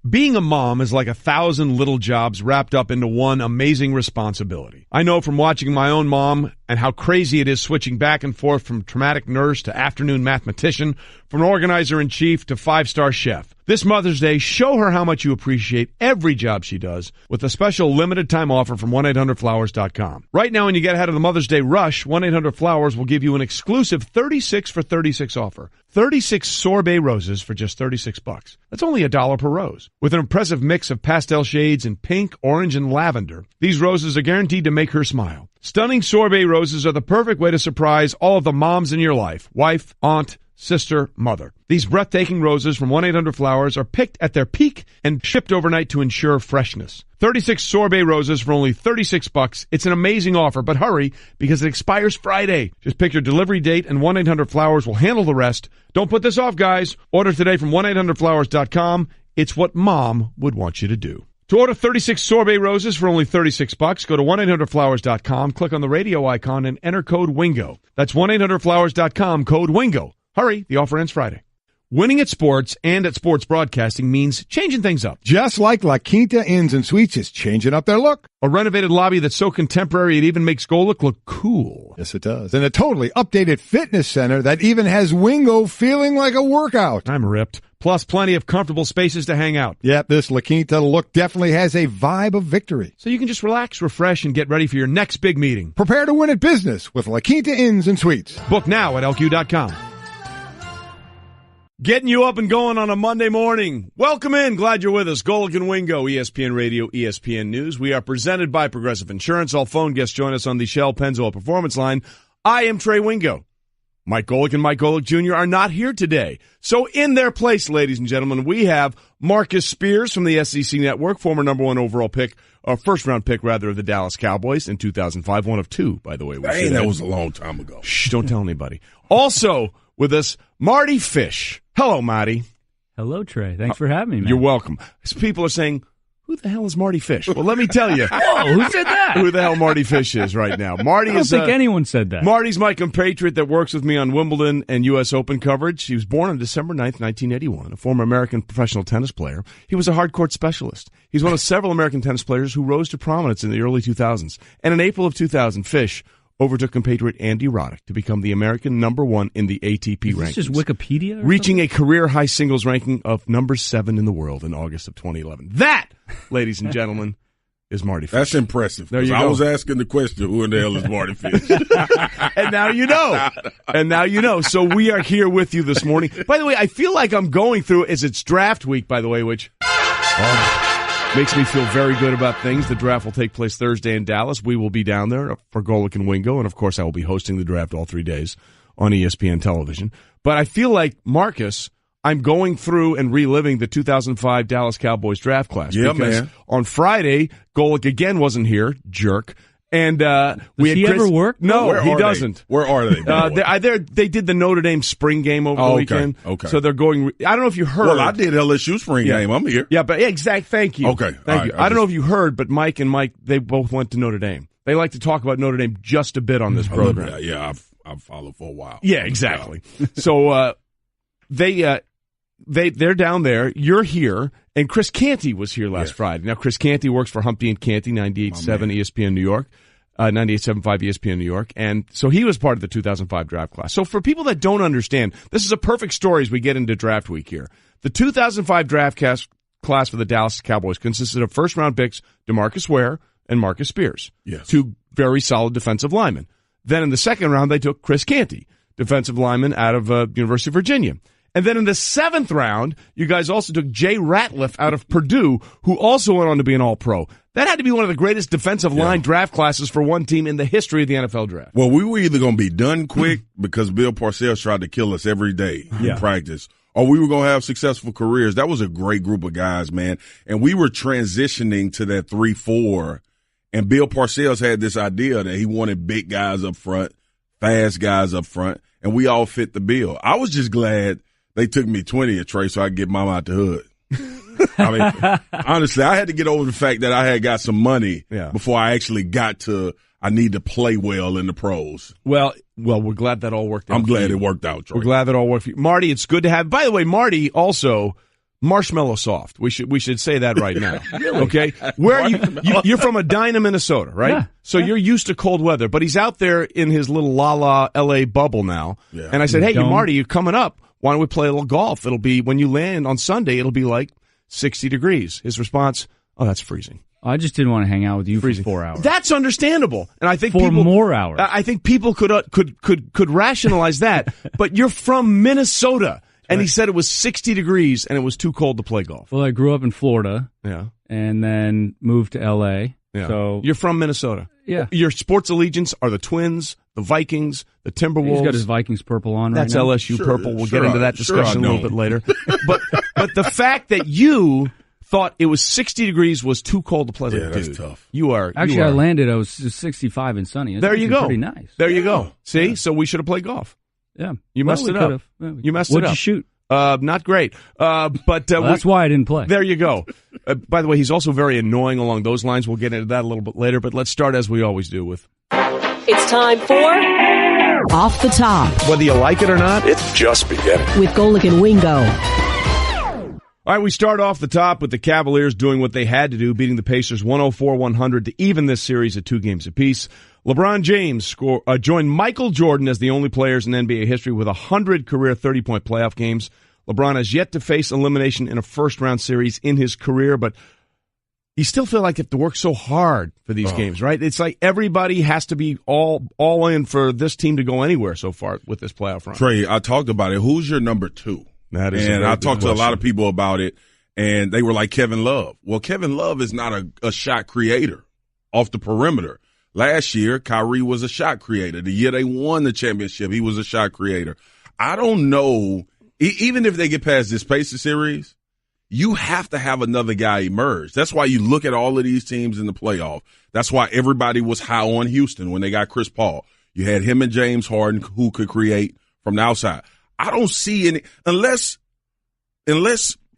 Being a mom is like 1,000 little jobs wrapped up into one amazing responsibility. I know from watching my own mom and how crazy it is switching back and forth from traumatic nurse to afternoon mathematician, from organizer-in-chief to five-star chef. This Mother's Day, show her how much you appreciate every job she does with a special limited-time offer from 1-800-Flowers.com. Right now, when you get ahead of the Mother's Day rush, 1-800-Flowers will give you an exclusive 36 for 36 offer. 36 sorbet roses for just $36. That's only $1 per rose. With an impressive mix of pastel shades in pink, orange, and lavender, these roses are guaranteed to make her smile. Stunning sorbet roses are the perfect way to surprise all of the moms in your life. Wife, aunt, sister, mother. These breathtaking roses from 1-800-Flowers are picked at their peak and shipped overnight to ensure freshness. 36 sorbet roses for only $36. It's an amazing offer, but hurry because it expires Friday. Just pick your delivery date and 1-800-Flowers will handle the rest. Don't put this off, guys. Order today from 1-800-Flowers.com. It's what mom would want you to do. To order 36 sorbet roses for only $36, go to 1-800-Flowers.com, click on the radio icon, and enter code WINGO. That's 1-800-Flowers.com, code WINGO. Hurry, the offer ends Friday. Winning at sports and at sports broadcasting means changing things up. Just like La Quinta Inns and Suites is changing up their look. A renovated lobby that's so contemporary it even makes Golic look cool. Yes, it does. And a totally updated fitness center that even has Wingo feeling like a workout. I'm ripped. Plus plenty of comfortable spaces to hang out. Yep, this La Quinta look definitely has a vibe of victory. So you can just relax, refresh, and get ready for your next big meeting. Prepare to win at business with La Quinta Inns and Suites. Book now at LQ.com. Getting you up and going on a Monday morning. Welcome in. Glad you're with us. Golic and Wingo, ESPN Radio, ESPN News. We are presented by Progressive Insurance. All phone guests join us on the Shell Pennzoil Performance Line. I am Trey Wingo. Mike Golic and Mike Golic Jr. are not here today. So in their place, ladies and gentlemen, we have Marcus Spears from the SEC Network, former number one overall pick, first-round pick, rather, of the Dallas Cowboys in 2005. One of two, by the way. Dang, that was a long time ago. Shh, don't tell anybody. Also with us, Mardy Fish. Hello, Marty. Hello, Trey. Thanks for having me, man. You're welcome. People are saying, who the hell is Mardy Fish? Well, let me tell you. Whoa, who said that? Who the hell Mardy Fish is right now. Marty I don't think anyone said that. Marty's my compatriot that works with me on Wimbledon and U.S. Open coverage. He was born on December 9th, 1981, a former American professional tennis player. He was a hard court specialist. He's one of several American tennis players who rose to prominence in the early 2000s. And in April of 2000, Fish overtook compatriot Andy Roddick to become the American number one in the ATP rankings. Is this just Wikipedia? Reaching a career-high singles ranking of number 7 in the world in August of 2011. That, ladies and gentlemen, is Mardy Fish. That's impressive. There you I go. was asking the question, who in the hell is Mardy Fish? And now you know. And now you know. So we are here with you this morning. By the way, I feel like I'm going through, as it's draft week, by the way, which makes me feel very good about things. The draft will take place Thursday in Dallas. We will be down there for Golic and Wingo, and of course I will be hosting the draft all 3 days on ESPN television. But I feel like, Marcus, I'm going through and reliving the 2005 Dallas Cowboys draft class. Yeah, because man. on Friday, Golic again wasn't here, jerk. And we had he Chris, ever work? No, Where he are doesn't. They? Where are they? They did the Notre Dame spring game over the weekend. Okay. So they're going. I don't know if you heard. Well, I did LSU spring game. I'm here. Yeah, but exact. Thank you. Okay. Thank you. I don't know if you heard, but Mike, they both went to Notre Dame. They like to talk about Notre Dame just a bit on this program. Yeah, I've followed for a while. Yeah, exactly. So they're down there. You're here, and Chris Canty was here last Friday. Now, Chris Canty works for Humpty and Canty, 98.7 ESPN New York. 98.75 ESPN New York. And so he was part of the 2005 draft class. So for people that don't understand, this is a perfect story as we get into draft week here. The 2005 draft class for the Dallas Cowboys consisted of first-round picks DeMarcus Ware and Marcus Spears, two very solid defensive linemen. Then in the second round, they took Chris Canty, defensive lineman out of University of Virginia. And then in the seventh round, you guys also took Jay Ratliff out of Purdue, who also went on to be an All-Pro. That had to be one of the greatest defensive line draft classes for one team in the history of the NFL draft. Well, we were either going to be done quick because Bill Parcells tried to kill us every day in practice, or we were going to have successful careers. That was a great group of guys, man. And we were transitioning to that 3-4, and Bill Parcells had this idea that he wanted big guys up front, fast guys up front, and we all fit the bill. I was just glad they took me 20th, Trey, so I could get mama out the hood. I mean, honestly, I had to get over the fact that I had got some money before I actually got to I need to play well in the pros. Well, we're glad that all worked out. I'm glad it worked out, Troy. We're glad that all worked for you. Marty, it's good to have. By the way, Marty also Marshmallow soft. We should say that right now. Really? Okay. Where are you're from Edina, Minnesota, right? Yeah. So you're used to cold weather, but he's out there in his little LA bubble now. Yeah. And I said, hey, Marty, you're coming up. Why don't we play a little golf? It'll be, when you land on Sunday, it'll be like 60 degrees. His response, oh, that's freezing. I just didn't want to hang out with you freezing. for 4 hours. That's understandable. And I think more hours. I think people could rationalize that. But you're from Minnesota. And he said it was 60 degrees and it was too cold to play golf. Well, I grew up in Florida. Yeah. And then moved to L.A. Yeah. So you're from Minnesota. Yeah. Your sports allegiance are the Twins, the Vikings, the Timberwolves. He's got his Vikings purple on That's right now. LSU purple. We'll get into that discussion a little bit later. But the fact that you thought it was 60 degrees was too cold to play. Yeah, that's tough. I landed. I was 65 and sunny. There you go. Pretty nice. There you go. See, so we should have played golf. Yeah, you messed it up. You messed it up. What'd you shoot? Not great. But that's why I didn't play. There you go. By the way, he's also very annoying along those lines. We'll get into that a little bit later, but let's start as we always do with. It's time for Off the Top. Whether you like it or not, it's just beginning. With Golic and Wingo. All right, we start off the top with the Cavaliers doing what they had to do, beating the Pacers 104-100 to even this series at 2 games apiece. LeBron James joined Michael Jordan as the only players in NBA history with 100 career 30-point playoff games. LeBron has yet to face elimination in a first-round series in his career, but you still feel like you have to work so hard for these games, right? It's like everybody has to be all in for this team to go anywhere so far with this playoff run. Trey, I talked about it. Who's your number 2? That is, and I talked to a lot of people about it, and they were like Kevin Love. Well, Kevin Love is not a shot creator off the perimeter. Last year, Kyrie was a shot creator. The year they won the championship, he was a shot creator. I don't know. Even if they get past this Pacers series, you have to have another guy emerge. That's why you look at all of these teams in the playoff. That's why everybody was high on Houston when they got Chris Paul. You had him and James Harden who could create from the outside. I don't see any unless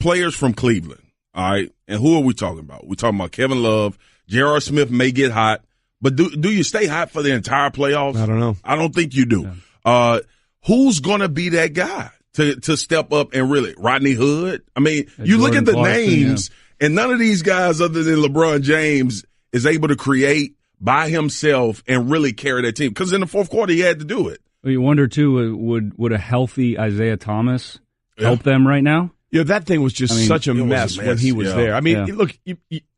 players from Cleveland, all right? And who are we talking about? We're talking about Kevin Love. J.R. Smith may get hot. But do you stay hot for the entire playoffs? I don't know. I don't think you do. Yeah. Who's going to be that guy to step up and really? Rodney Hood? I mean, you look at the names, and none of these guys other than LeBron James is able to create by himself and really carry that team. Because in the fourth quarter, he had to do it. Well, you wonder, too, would a healthy Isaiah Thomas help them right now? Yeah, that thing was just such a mess when he was there. I mean, look,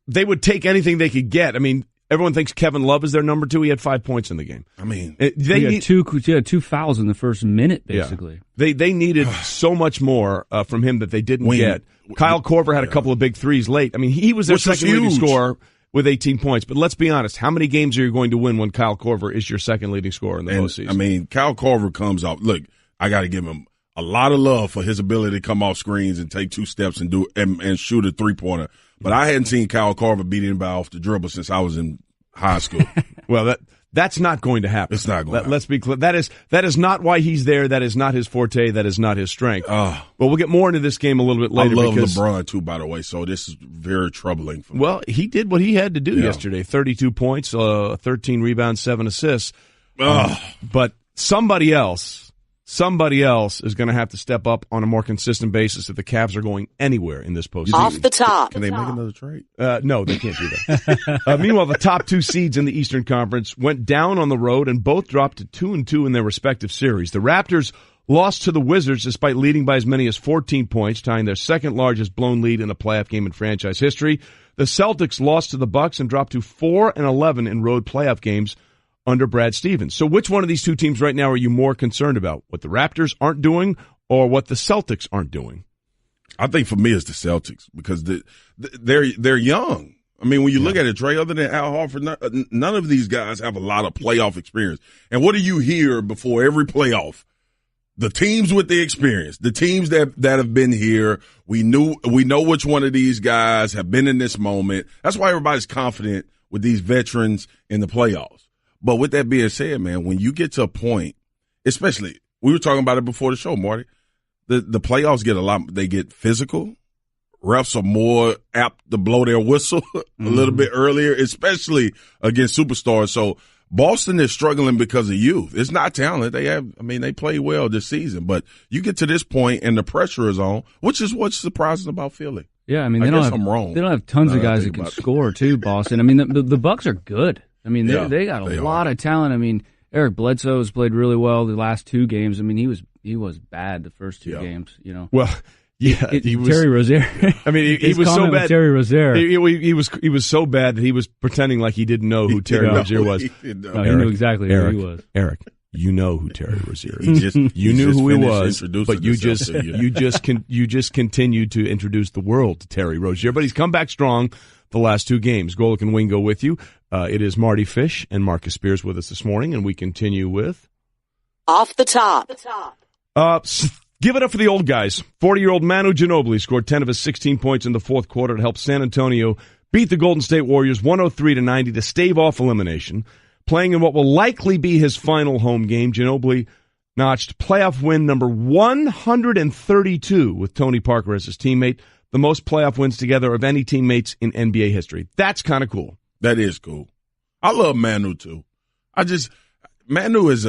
they would take anything they could get. I mean, everyone thinks Kevin Love is their number 2. He had 5 points in the game. I mean, he had two fouls in the first minute, basically. Yeah. They needed so much more from him that they didn't get. Kyle Korver had a couple of big threes late. I mean, he was their second leading scorer with 18 points. But let's be honest, how many games are you going to win when Kyle Korver is your second leading scorer in the postseason? I mean, Kyle Korver comes off. Look, I got to give him a lot of love for his ability to come off screens and take 2 steps and shoot a 3-pointer. But I hadn't seen Kyle Korver beat anybody off the dribble since I was in high school. Well, that's not going to happen. It's not going to happen. Let's be clear. That is not why he's there. That is not his forte. That is not his strength. But we'll get more into this game a little bit later. I love LeBron, too, by the way, so this is very troubling for me. Well, he did what he had to do yesterday. 32 points, 13 rebounds, 7 assists. But somebody else is going to have to step up on a more consistent basis if the Cavs are going anywhere in this postseason. Off the top. Can they make another trade? No, they can't do that. Meanwhile, the top 2 seeds in the Eastern Conference went down on the road and both dropped to 2-2 in their respective series. The Raptors lost to the Wizards despite leading by as many as 14 points, tying their second largest blown lead in a playoff game in franchise history. The Celtics lost to the Bucks and dropped to 4-11 in road playoff games under Brad Stevens. So which one of these 2 teams right now are you more concerned about? What the Raptors aren't doing or what the Celtics aren't doing? I think for me it's the Celtics because they're young. I mean, when you look at it, Trey, other than Al Horford, none of these guys have a lot of playoff experience. And what do you hear before every playoff? The teams with the experience, the teams that have been here, we know which one of these guys have been in this moment. That's why everybody's confident with these veterans in the playoffs. But with that being said, man, when you get to a point, especially, we were talking about it before the show, Marty, the playoffs they get physical. Refs are more apt to blow their whistle a little bit earlier, especially against superstars. So Boston is struggling because of youth. It's not talent. They play well this season, but you get to this point and the pressure is on, which is what's surprising about Philly. Yeah, I mean, I'm wrong. They don't have tons of guys that can score too, Boston. I mean, the Bucks are good. I mean, they got a lot of talent. I mean, Eric Bledsoe has played really well the last 2 games. I mean, he was bad the first 2 games, you know. Well, yeah, he was, Terry Rozier. I mean, he was so bad. Terry Rozier. He was so bad that he was pretending like he didn't know who Terry Rozier was. He knew exactly who he was. Eric, you know who Terry Rozier is. You knew who he was, but you just continued to introduce the world to Terry Rozier. But he's come back strong the last 2 games. Golic and Wingo with you. It is Mardy Fish and Marcus Spears with us this morning, and we continue with Off the Top. Give it up for the old guys. 40-year-old Manu Ginobili scored 10 of his 16 points in the fourth quarter to help San Antonio beat the Golden State Warriors 103-90 to stave off elimination. Playing in what will likely be his final home game, Ginobili notched playoff win number 132 with Tony Parker as his teammate, the most playoff wins together of any teammates in NBA history. That's kind of cool. That is cool. I love Manu, too. Manu is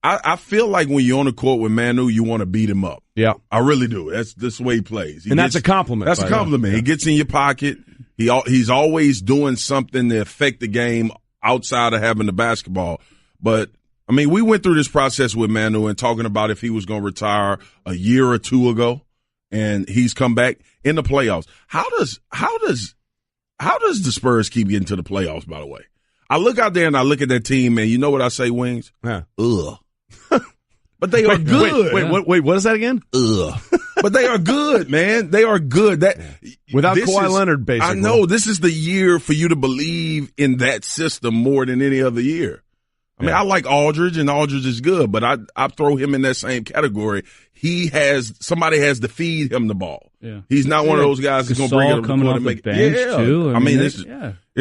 I feel like when you're on the court with Manu, you want to beat him up. Yeah. I really do. That's the way he plays. That's a compliment. That's a compliment. Yeah. He gets in your pocket. He's always doing something to affect the game outside of having the basketball. But, I mean, we went through this process with Manu and talking about if he was going to retire a year or 2 ago, and he's come back in the playoffs. How does the Spurs keep getting to the playoffs, by the way? I look out there and I look at that team, and you know what I say, Wings? Yeah. Ugh. But they are good. Wait, what is that again? Ugh. But they are good, man. They are good. Without Kawhi Leonard, basically. I know. This is the year for you to believe in that system more than any other year. I mean, I like Aldridge, and Aldridge is good, but I throw him in that same category. Somebody has to feed him the ball. Yeah. He's not one of those guys that's going to bring it up coming off the bench, too. I mean, it's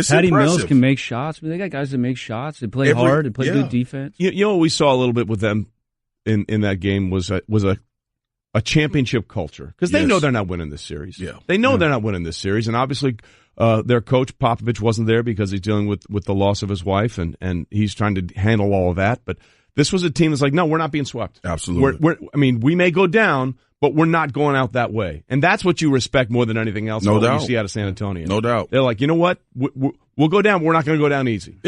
Patty impressive. Mills can make shots. I mean, they got guys that make shots. They play hard. They play good defense. You know what we saw a little bit with them in that game was a championship culture, because they know they're not winning this series. Yeah. They know they're not winning this series, and obviously their coach Popovich wasn't there because he's dealing with the loss of his wife, and he's trying to handle all of that. But this was a team that's like, no, we're not being swept. Absolutely. We may go down, but we're not going out that way. And that's what you respect more than anything else. No doubt. You see out of San Antonio. No doubt. They're like, you know what? We'll go down. But we're not going to go down easy.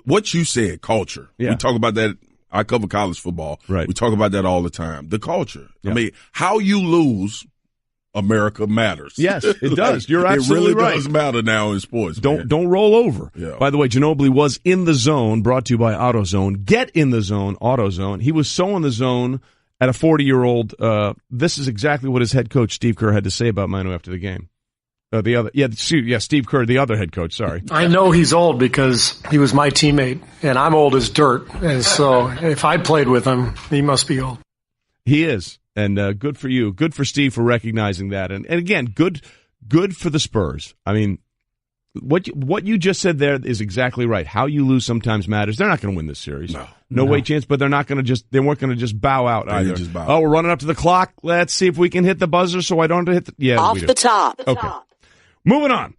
What you said, culture. Yeah. We talk about that. I cover college football. Right. We talk about that all the time. The culture. Yeah. I mean, how you lose, America matters. Yes, it does. You're absolutely right. It really does matter now in sports. Don't roll over. Yeah. By the way, Ginobili was in the zone, brought to you by AutoZone. Get in the zone, AutoZone. He was so in the zone at a 40-year-old. This is exactly what his head coach, Steve Kerr, had to say about Manu after the game. Steve Kerr, the other head coach, sorry. I know he's old because he was my teammate, and I'm old as dirt. And so if I played with him, he must be old. He is, and good for you. Good for Steve for recognizing that. And again, good for the Spurs. I mean, what you just said there is exactly right. How you lose sometimes matters. They're not going to win this series. No way chance, but they weren't going to just bow out either. Oh, we're running up to the clock. Let's see if we can hit the buzzer so I don't have to hit the... Yeah, Off the top. Okay. Moving on.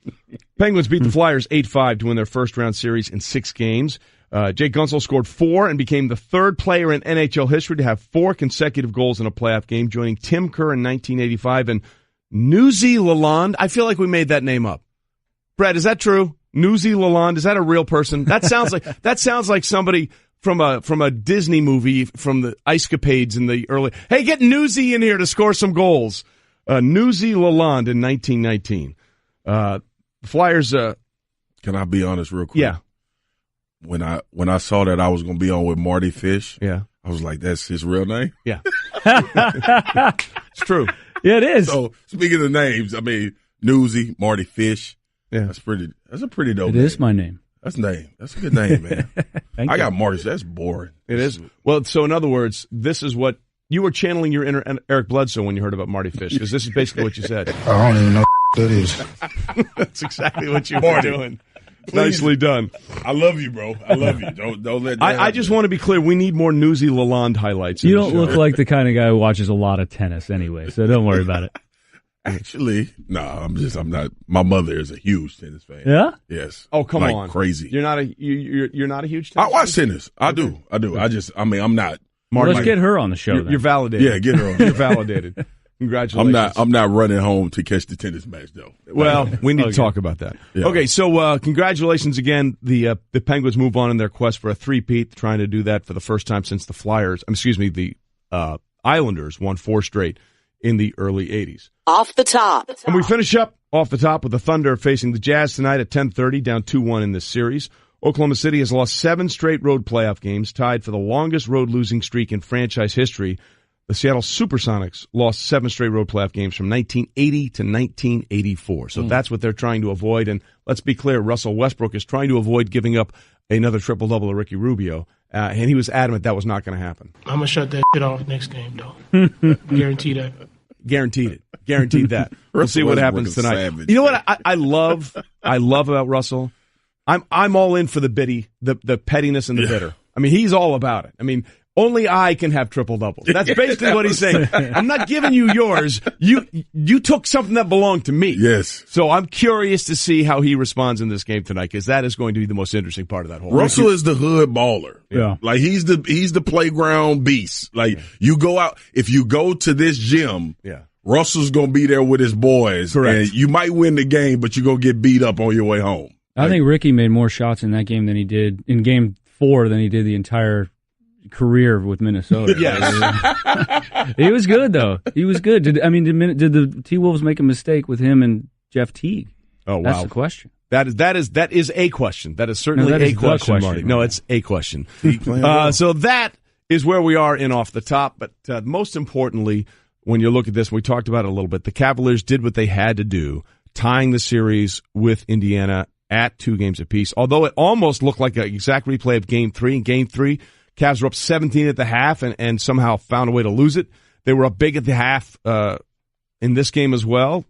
Penguins beat the Flyers 8-5 to win their first-round series in 6 games. Jake Gunsel scored 4 and became the third player in NHL history to have 4 consecutive goals in a playoff game, joining Tim Kerr in 1985 and Newsy Lalonde. I feel like we made that name up. Brett, is that true? Newsy Lalonde, is that a real person? That sounds like somebody from a Disney movie from the Ice-Capades in the early. Hey, get Newsy in here to score some goals. Newsy Lalonde in 1919. Flyers. Can I be honest real quick? Yeah. When I saw that I was going to be on with Mardy Fish, yeah, I was like, that's his real name? Yeah. It's true. Yeah, it is. So, speaking of names, I mean, Newsy, Mardy Fish. Yeah. That's a pretty dope name. It is my name. That's a good name, man. I got Marty. That's boring. It is. Well, so in other words, this is what you were channeling your inner Eric Bledsoe when you heard about Mardy Fish, because this is basically what you said. I don't even know what that is. That's exactly what you were doing. Please. Nicely done. I love you, bro. I love you. Don't let that I just want to be clear. We need more Newsy Lalonde highlights. You don't look like the kind of guy who watches a lot of tennis anyway, so don't worry about it. Actually, no, I'm not. My mother is a huge tennis fan. Yeah? Yes. Oh, come on. Crazy. You're not a huge tennis I watch tennis. I do. I'm not. Well, let's get her on the show. You're validated. Yeah, get her on. You're validated. Congratulations. I'm not running home to catch the tennis match, though. Well, we need to talk about that. Yeah. Okay, so congratulations again. The Penguins move on in their quest for a three-peat, trying to do that for the first time since the Islanders won 4 straight in the early 80s. Off the top. And we finish up off the top with the Thunder facing the Jazz tonight at 10:30, down 2-1 in this series. Oklahoma City has lost 7 straight road playoff games, tied for the longest road losing streak in franchise history. The Seattle Supersonics lost 7 straight road playoff games from 1980 to 1984. So that's what they're trying to avoid. And let's be clear, Russell Westbrook is trying to avoid giving up another triple-double to Ricky Rubio. And he was adamant that was not going to happen. I'm going to shut that shit off next game, though. Guarantee that. Guaranteed it. Guaranteed that. We'll see what happens tonight. Savage. You know what I love about Russell? I'm all in for the pettiness and the bitter. I mean, he's all about it. I mean, only I can have triple-doubles. That's basically what he's saying. I'm not giving you yours. You took something that belonged to me. Yes. So I'm curious to see how he responds in this game tonight, because that is going to be the most interesting part of that whole Russell is the hood baller. Yeah. Like, he's the playground beast. Like, you go out, if you go to this gym, Russell's going to be there with his boys. Correct. And you might win the game, but you're going to get beat up on your way home. I think Ricky made more shots in that game than he did in Game 4 than he did the entire career with Minnesota. Yes. He was good, though. He was good. Did the T-Wolves make a mistake with him and Jeff Teague? Oh, wow. That's the question. That is a question. That is certainly a question, Marty. No, it's a question. So that is where we are in Off the Top. But most importantly, when you look at this, we talked about it a little bit, the Cavaliers did what they had to do, tying the series with Indiana at 2 games apiece. Although it almost looked like an exact replay of Game 3. In Game 3, Cavs were up 17 at the half and somehow found a way to lose it. They were up big at the half in this game as well.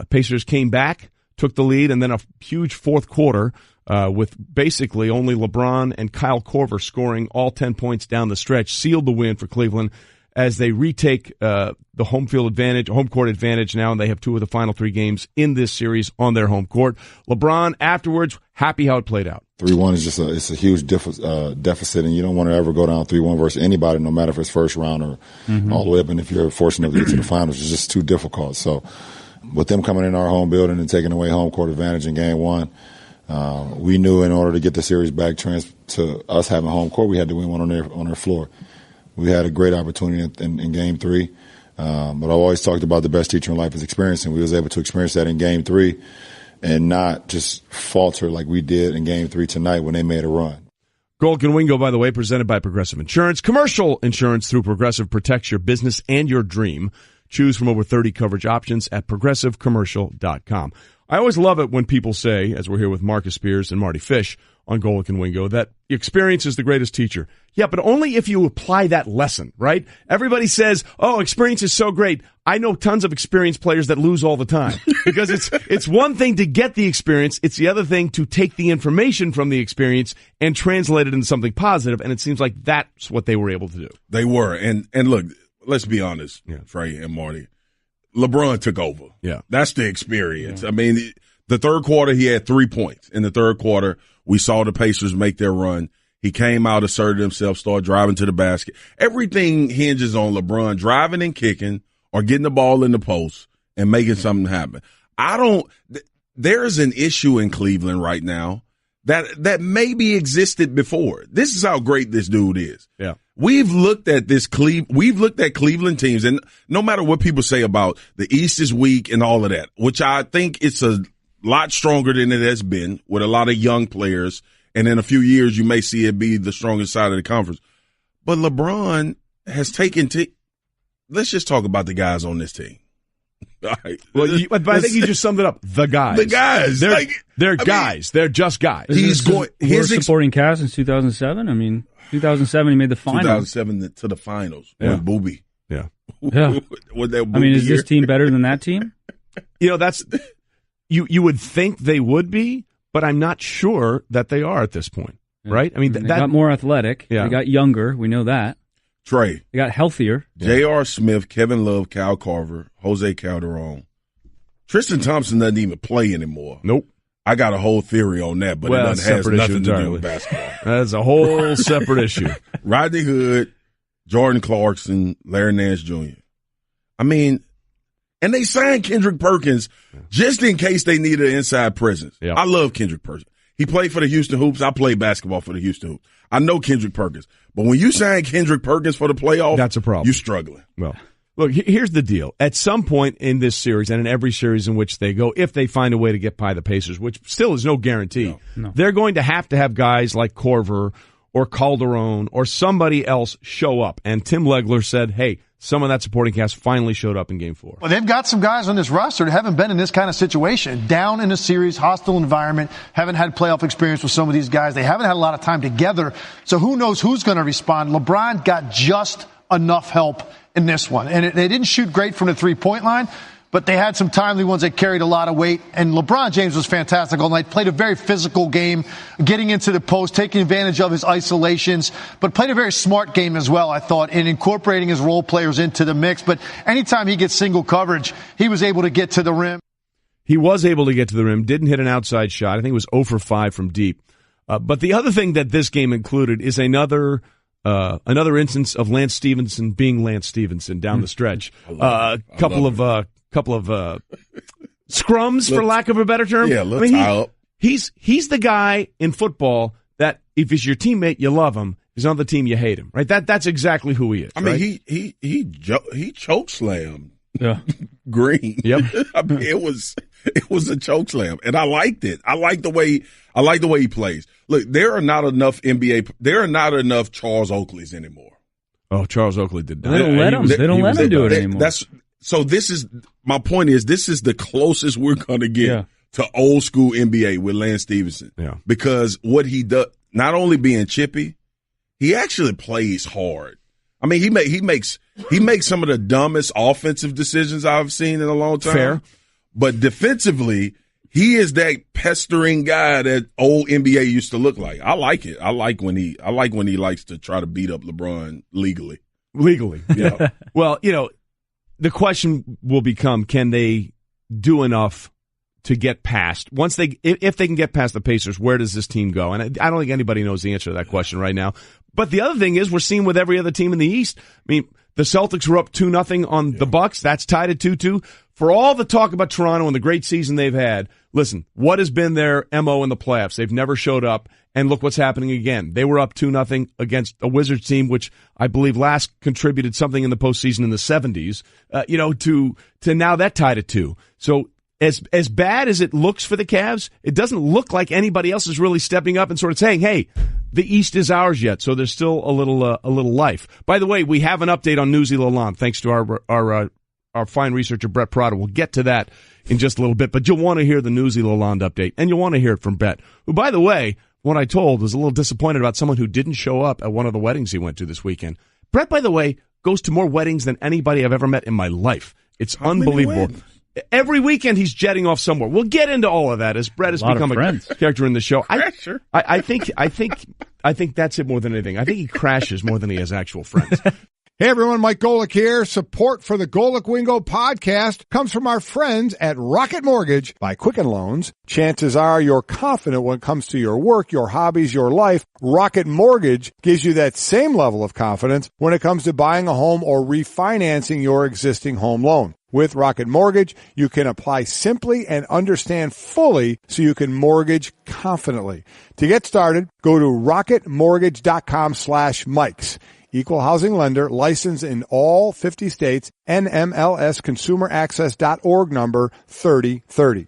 Pacers came back, took the lead, and then a huge fourth quarter with basically only LeBron and Kyle Korver scoring all 10 points down the stretch, sealed the win for Cleveland as they retake the home court advantage now, and they have 2 of the final 3 games in this series on their home court. LeBron afterwards, happy how it played out. 3-1 is it's a huge deficit, and you don't want to ever go down 3-1 versus anybody, no matter if it's first round or all the way up. And if you're fortunate to get to the finals, it's just too difficult. So with them coming in our home building and taking away home court advantage in Game 1, we knew in order to get the series back to us having home court, we had to win one on their floor. We had a great opportunity in Game 3. But I've always talked about the best teacher in life is experience, and we was able to experience that in Game 3 and not just falter like we did in Game 3 tonight when they made a run. Golic and Wingo, by the way, presented by Progressive Insurance. Commercial insurance through Progressive protects your business and your dream. Choose from over 30 coverage options at progressivecommercial.com. I always love it when people say, as we're here with Marcus Spears and Mardy Fish on Golic and Wingo, that experience is the greatest teacher. Yeah, but only if you apply that lesson, right? Everybody says, oh, experience is so great. I know tons of experienced players that lose all the time because it's one thing to get the experience. It's the other thing to take the information from the experience and translate it into something positive. And it seems like that's what they were able to do. They were. And look, let's be honest, Trey and Marty. LeBron took over. Yeah. That's the experience. Yeah. I mean, the third quarter, he had 3 points. In the third quarter, we saw the Pacers make their run. He came out, asserted himself, started driving to the basket. Everything hinges on LeBron driving and kicking or getting the ball in the post and making something happen. There's an issue in Cleveland right now that maybe existed before. This is how great this dude is. Yeah. We've looked at Cleveland teams, and no matter what people say about the East is weak and all of that, which I think it's a lot stronger than it has been with a lot of young players. And in a few years, you may see it be the strongest side of the conference. But LeBron has taken let's just talk about the guys on this team. All right. Well, but I think you just summed it up. The guys. The guys. They're guys. They're just guys. He's supporting cast since 2007. I mean, 2007 he made the finals. 2007 to the finals with Boobie. Yeah. Yeah. With that I mean, is this team better than that team? You know, that's you would think they would be, but I'm not sure that they are at this point. Right? I mean, they got more athletic. Yeah. They got younger. We know that. Trey. They got healthier. J.R. Smith, Kevin Love, Kyle Carver, Jose Calderon. Tristan Thompson doesn't even play anymore. Nope. I got a whole theory on that, but it has nothing to do with basketball. That's a whole separate issue. Rodney Hood, Jordan Clarkson, Larry Nance Jr. I mean, and they signed Kendrick Perkins just in case they needed an inside presence. Yep. I love Kendrick Perkins. He played for the Houston Hoops. I played basketball for the Houston Hoops. I know Kendrick Perkins. But when you sign Kendrick Perkins for the playoff, that's a problem. You're struggling. Well, look, here's the deal. At some point in this series and in every series in which they go, if they find a way to get by the Pacers, which still is no guarantee, they're going to have guys like Corver or Calderon or somebody else show up. And Tim Legler said, hey, some of that supporting cast finally showed up in Game 4. Well, they've got some guys on this roster that haven't been in this kind of situation. Down in a series, hostile environment, haven't had playoff experience with some of these guys. They haven't had a lot of time together. So who knows who's going to respond. LeBron got just enough help in this one. And they didn't shoot great from the three-point line, but they had some timely ones that carried a lot of weight. And LeBron James was fantastic all night, played a very physical game, getting into the post, taking advantage of his isolations, but played a very smart game as well, I thought, in incorporating his role players into the mix. But anytime he gets single coverage, he was able to get to the rim. He was able to get to the rim, didn't hit an outside shot. I think it was 0 for 5 from deep. But the other thing that this game included is another instance of Lance Stevenson being Lance Stevenson down the stretch. Couple of scrums, for lack of a better term. Yeah, let's tie up. He's the guy in football that if he's your teammate, you love him. If he's on the team, you hate him. Right? That's exactly who he is. I mean, he choke slammed. Yeah. Green. Yep. I mean, it was a choke slam, and I liked it. I like the way he plays. Look, there are not enough Charles Oakleys anymore. Oh, Charles Oakley did not. They don't let him. They don't let him do it anymore. So my point is, this is the closest we're going to get to old school NBA with Lance Stevenson. Yeah. Because what he does, not only being chippy, he actually plays hard. I mean, he makes some of the dumbest offensive decisions I've seen in a long time. Fair. But defensively, he is that pestering guy that old NBA used to look like. I like it. I like when he likes to try to beat up LeBron legally. Yeah. Well, the question will become, can they do enough to get past? If they can get past the Pacers, where does this team go? And I don't think anybody knows the answer to that question right now. But the other thing is, we're seeing with every other team in the East. I mean, the Celtics were up 2-0 on the Bucks. That's tied at 2-2. For all the talk about Toronto and the great season they've had, listen, what has been their MO in the playoffs? They've never showed up. And look what's happening again. They were up 2-0 against a Wizards team, which I believe last contributed something in the postseason in the 70s, to now that tied at 2. So as bad as it looks for the Cavs, it doesn't look like anybody else is really stepping up and sort of saying, hey, the East is ours yet. So there's still a little life. By the way, we have an update on Newsy Lalonde, thanks to our fine researcher, Brett Prada. We'll get to that in just a little bit, but you'll want to hear the Newsy Lalonde update, and you'll want to hear it from Brett, who, by the way, what I told was a little disappointed about someone who didn't show up at one of the weddings he went to this weekend. Brett, by the way, goes to more weddings than anybody I've ever met in my life. It's unbelievable. Every weekend he's jetting off somewhere. We'll get into all of that as Brett has become a character in the show. I think that's it more than anything. I think he crashes more than he has actual friends. Hey everyone, Mike Golic here. Support for the Golic Wingo podcast comes from our friends at Rocket Mortgage by Quicken Loans. Chances are you're confident when it comes to your work, your hobbies, your life. Rocket Mortgage gives you that same level of confidence when it comes to buying a home or refinancing your existing home loan. With Rocket Mortgage, you can apply simply and understand fully so you can mortgage confidently. To get started, go to rocketmortgage.com/Mikes. Equal housing lender, licensed in all 50 states, NMLSconsumeraccess.org number 3030.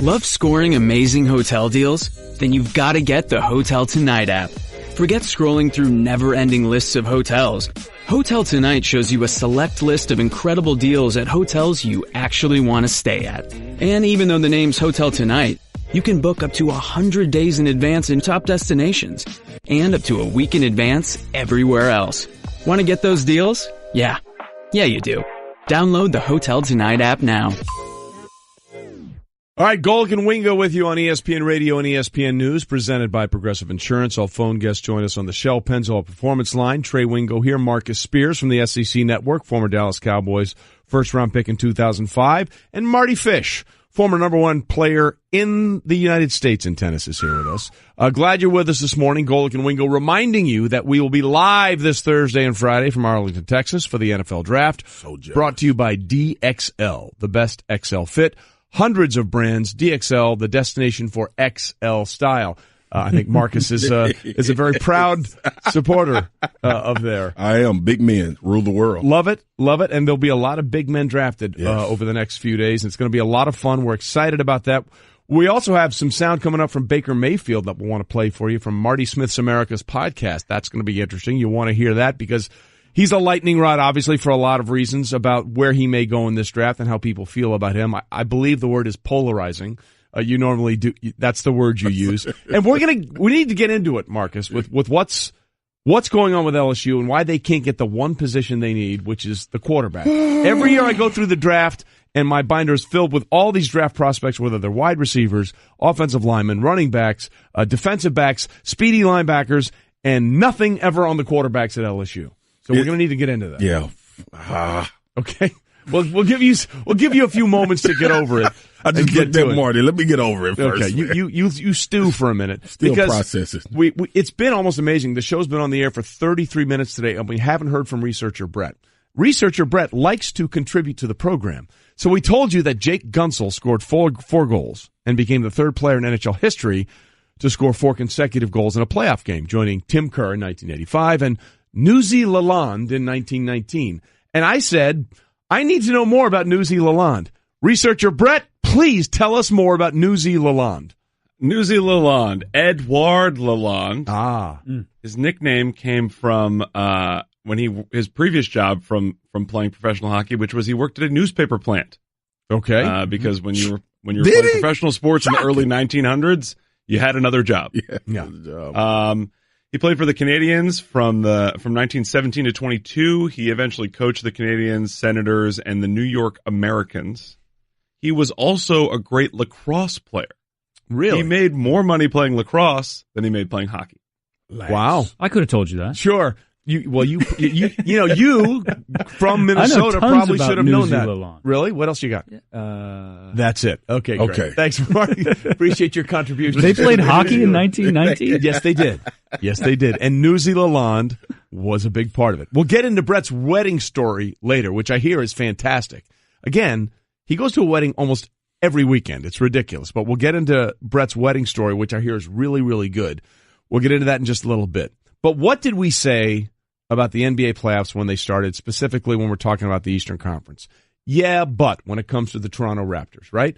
Love scoring amazing hotel deals? Then you've got to get the Hotel Tonight app. Forget scrolling through never-ending lists of hotels. Hotel Tonight shows you a select list of incredible deals at hotels you actually want to stay at. And even though the name's Hotel Tonight, you can book up to 100 days in advance in top destinations and up to a week in advance everywhere else. Want to get those deals? Yeah, you do. Download the Hotel Tonight app now. All right, Golic and Wingo with you on ESPN Radio and ESPN News, presented by Progressive Insurance. All phone guests join us on the Shell Pennzoil Performance Line. Trey Wingo here, Marcus Spears from the SEC Network, former Dallas Cowboys first-round pick in 2005, and Mardy Fish, former number one player in the United States in tennis, is here with us. Glad you're with us this morning. Golic and Wingo reminding you that we will be live this Thursday and Friday from Arlington, Texas for the NFL Draft. So jealous. Brought to you by DXL, the best XL fit. Hundreds of brands, DXL, the destination for XL style. I think Marcus is a very proud supporter of there. I am. Big men rule the world. Love it, and there'll be a lot of big men drafted over the next few days. It's going to be a lot of fun. We're excited about that. We also have some sound coming up from Baker Mayfield that we want to play for you from Marty Smith's America's podcast. That's going to be interesting. You want to hear that because he's a lightning rod, obviously, for a lot of reasons about where he may go in this draft and how people feel about him. I believe the word is polarizing. You normally do. That's the word you use. And we need to get into it, Marcus, with what's going on with LSU and why they can't get the one position they need, which is the quarterback. Every year I go through the draft and my binder is filled with all these draft prospects, whether they're wide receivers, offensive linemen, running backs, defensive backs, speedy linebackers, and nothing ever on the quarterbacks at LSU. So we're going to need to get into that. Yeah. Okay. Well, we'll give you a few moments to get over it. I just get that, Marty. Let me get over it first. Okay, you stew for a minute. Still processing. It's been almost amazing. The show's been on the air for 33 minutes today, and we haven't heard from researcher Brett. Researcher Brett likes to contribute to the program. So we told you that Jake Gunsel scored four goals and became the third player in NHL history to score 4 consecutive goals in a playoff game, joining Tim Kerr in 1985 and Newsy Lalonde in 1919. And I said, I need to know more about Newsy Lalonde. Researcher Brett, please tell us more about Newsy Lalonde. Newsy Lalonde, Edouard Lalonde. His nickname came from his previous job from playing professional hockey, which was he worked at a newspaper plant. Okay. Because when you were playing professional sports in the early 1900s, you had another job. Yeah. He played for the Canadiens from 1917 to 22. He eventually coached the Canadiens, Senators, and the New York Americans. He was also a great lacrosse player. Really? He made more money playing lacrosse than he made playing hockey. Wow. I could have told you that. Sure. You from Minnesota probably should have known that. Lalonde. Really? What else you got? That's it. Okay, great. Okay. Thanks, Marty. Appreciate your contribution. They played hockey in 1919? Yes, they did. Yes, they did. And Newsy Lalonde was a big part of it. We'll get into Brett's wedding story later, which I hear is fantastic. Again, he goes to a wedding almost every weekend. It's ridiculous. But we'll get into Brett's wedding story, which I hear is really, really good. We'll get into that in just a little bit. But what did we say about the NBA playoffs when they started, specifically when we're talking about the Eastern Conference? Yeah, but when it comes to the Toronto Raptors, right?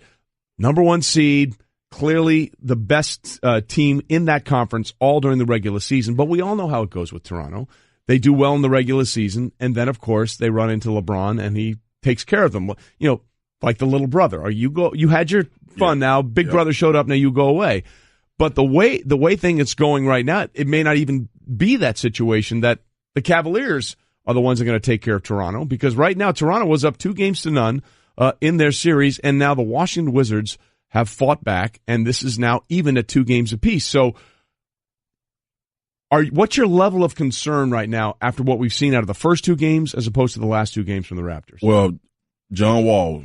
Number one seed, clearly the best team in that conference all during the regular season. But we all know how it goes with Toronto. They do well in the regular season, and then, of course, they run into LeBron, and he takes care of them. You know, like the little brother. Or you had your fun now. Big brother showed up, now you go away. But the way thing it's going right now, it may not even be that situation that the Cavaliers are the ones that are going to take care of Toronto, because right now Toronto was up 2-0 in their series, and now the Washington Wizards have fought back, and this is now even at 2 games apiece. So what's your level of concern right now after what we've seen out of the first 2 games as opposed to the last 2 games from the Raptors? Well, John Wall,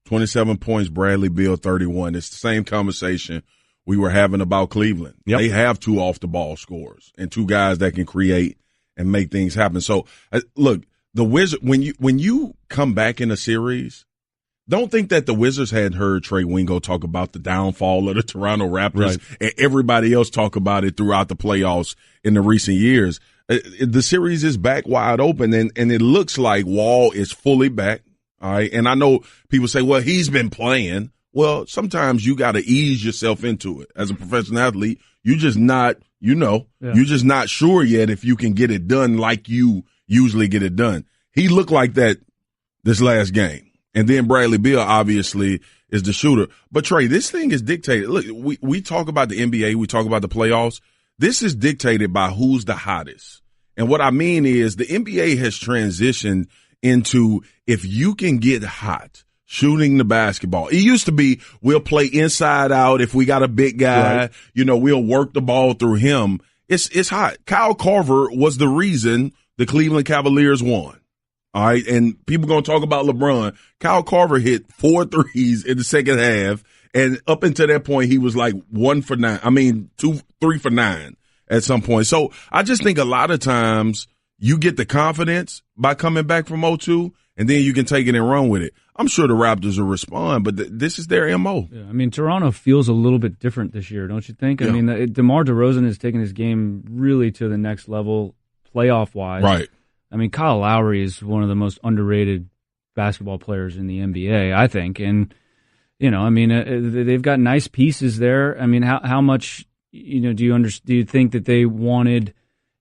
27 points, Bradley Beal, 31. It's the same conversation we were having about Cleveland. Yep. They have 2 off-the-ball scorers and 2 guys that can create and make things happen. So, look, the Wizards, when you come back in a series, don't think that the Wizards hadn't heard Trey Wingo talk about the downfall of the Toronto Raptors and everybody else talk about it throughout the playoffs in the recent years. The series is back wide open, and it looks like Wall is fully back. All right. And I know people say, well, he's been playing. Well, sometimes you got to ease yourself into it. As a professional athlete, you're just not, you're just not sure yet if you can get it done like you usually get it done. He looked like that this last game. And then Bradley Beal obviously is the shooter. But Trey, this thing is dictated. Look, we talk about the NBA, we talk about the playoffs. This is dictated by who's the hottest. And what I mean is the NBA has transitioned into, if you can get hot, shooting the basketball. It used to be we'll play inside out if we got a big guy. Right. We'll work the ball through him. It's hot. Kyle Korver was the reason the Cleveland Cavaliers won. All right, and people going to talk about LeBron. Kyle Korver hit 4 threes in the second half, and up until that point, he was like 3 for 9 at some point. So I just think a lot of times you get the confidence by coming back from 0-2, and then you can take it and run with it. I'm sure the Raptors will respond, but this is their MO. Yeah, Toronto feels a little bit different this year, don't you think? Yeah. DeMar DeRozan has taken his game really to the next level, playoff-wise. Right. Kyle Lowry is one of the most underrated basketball players in the NBA, I think. And, they've got nice pieces there. How much, do you think that they wanted, do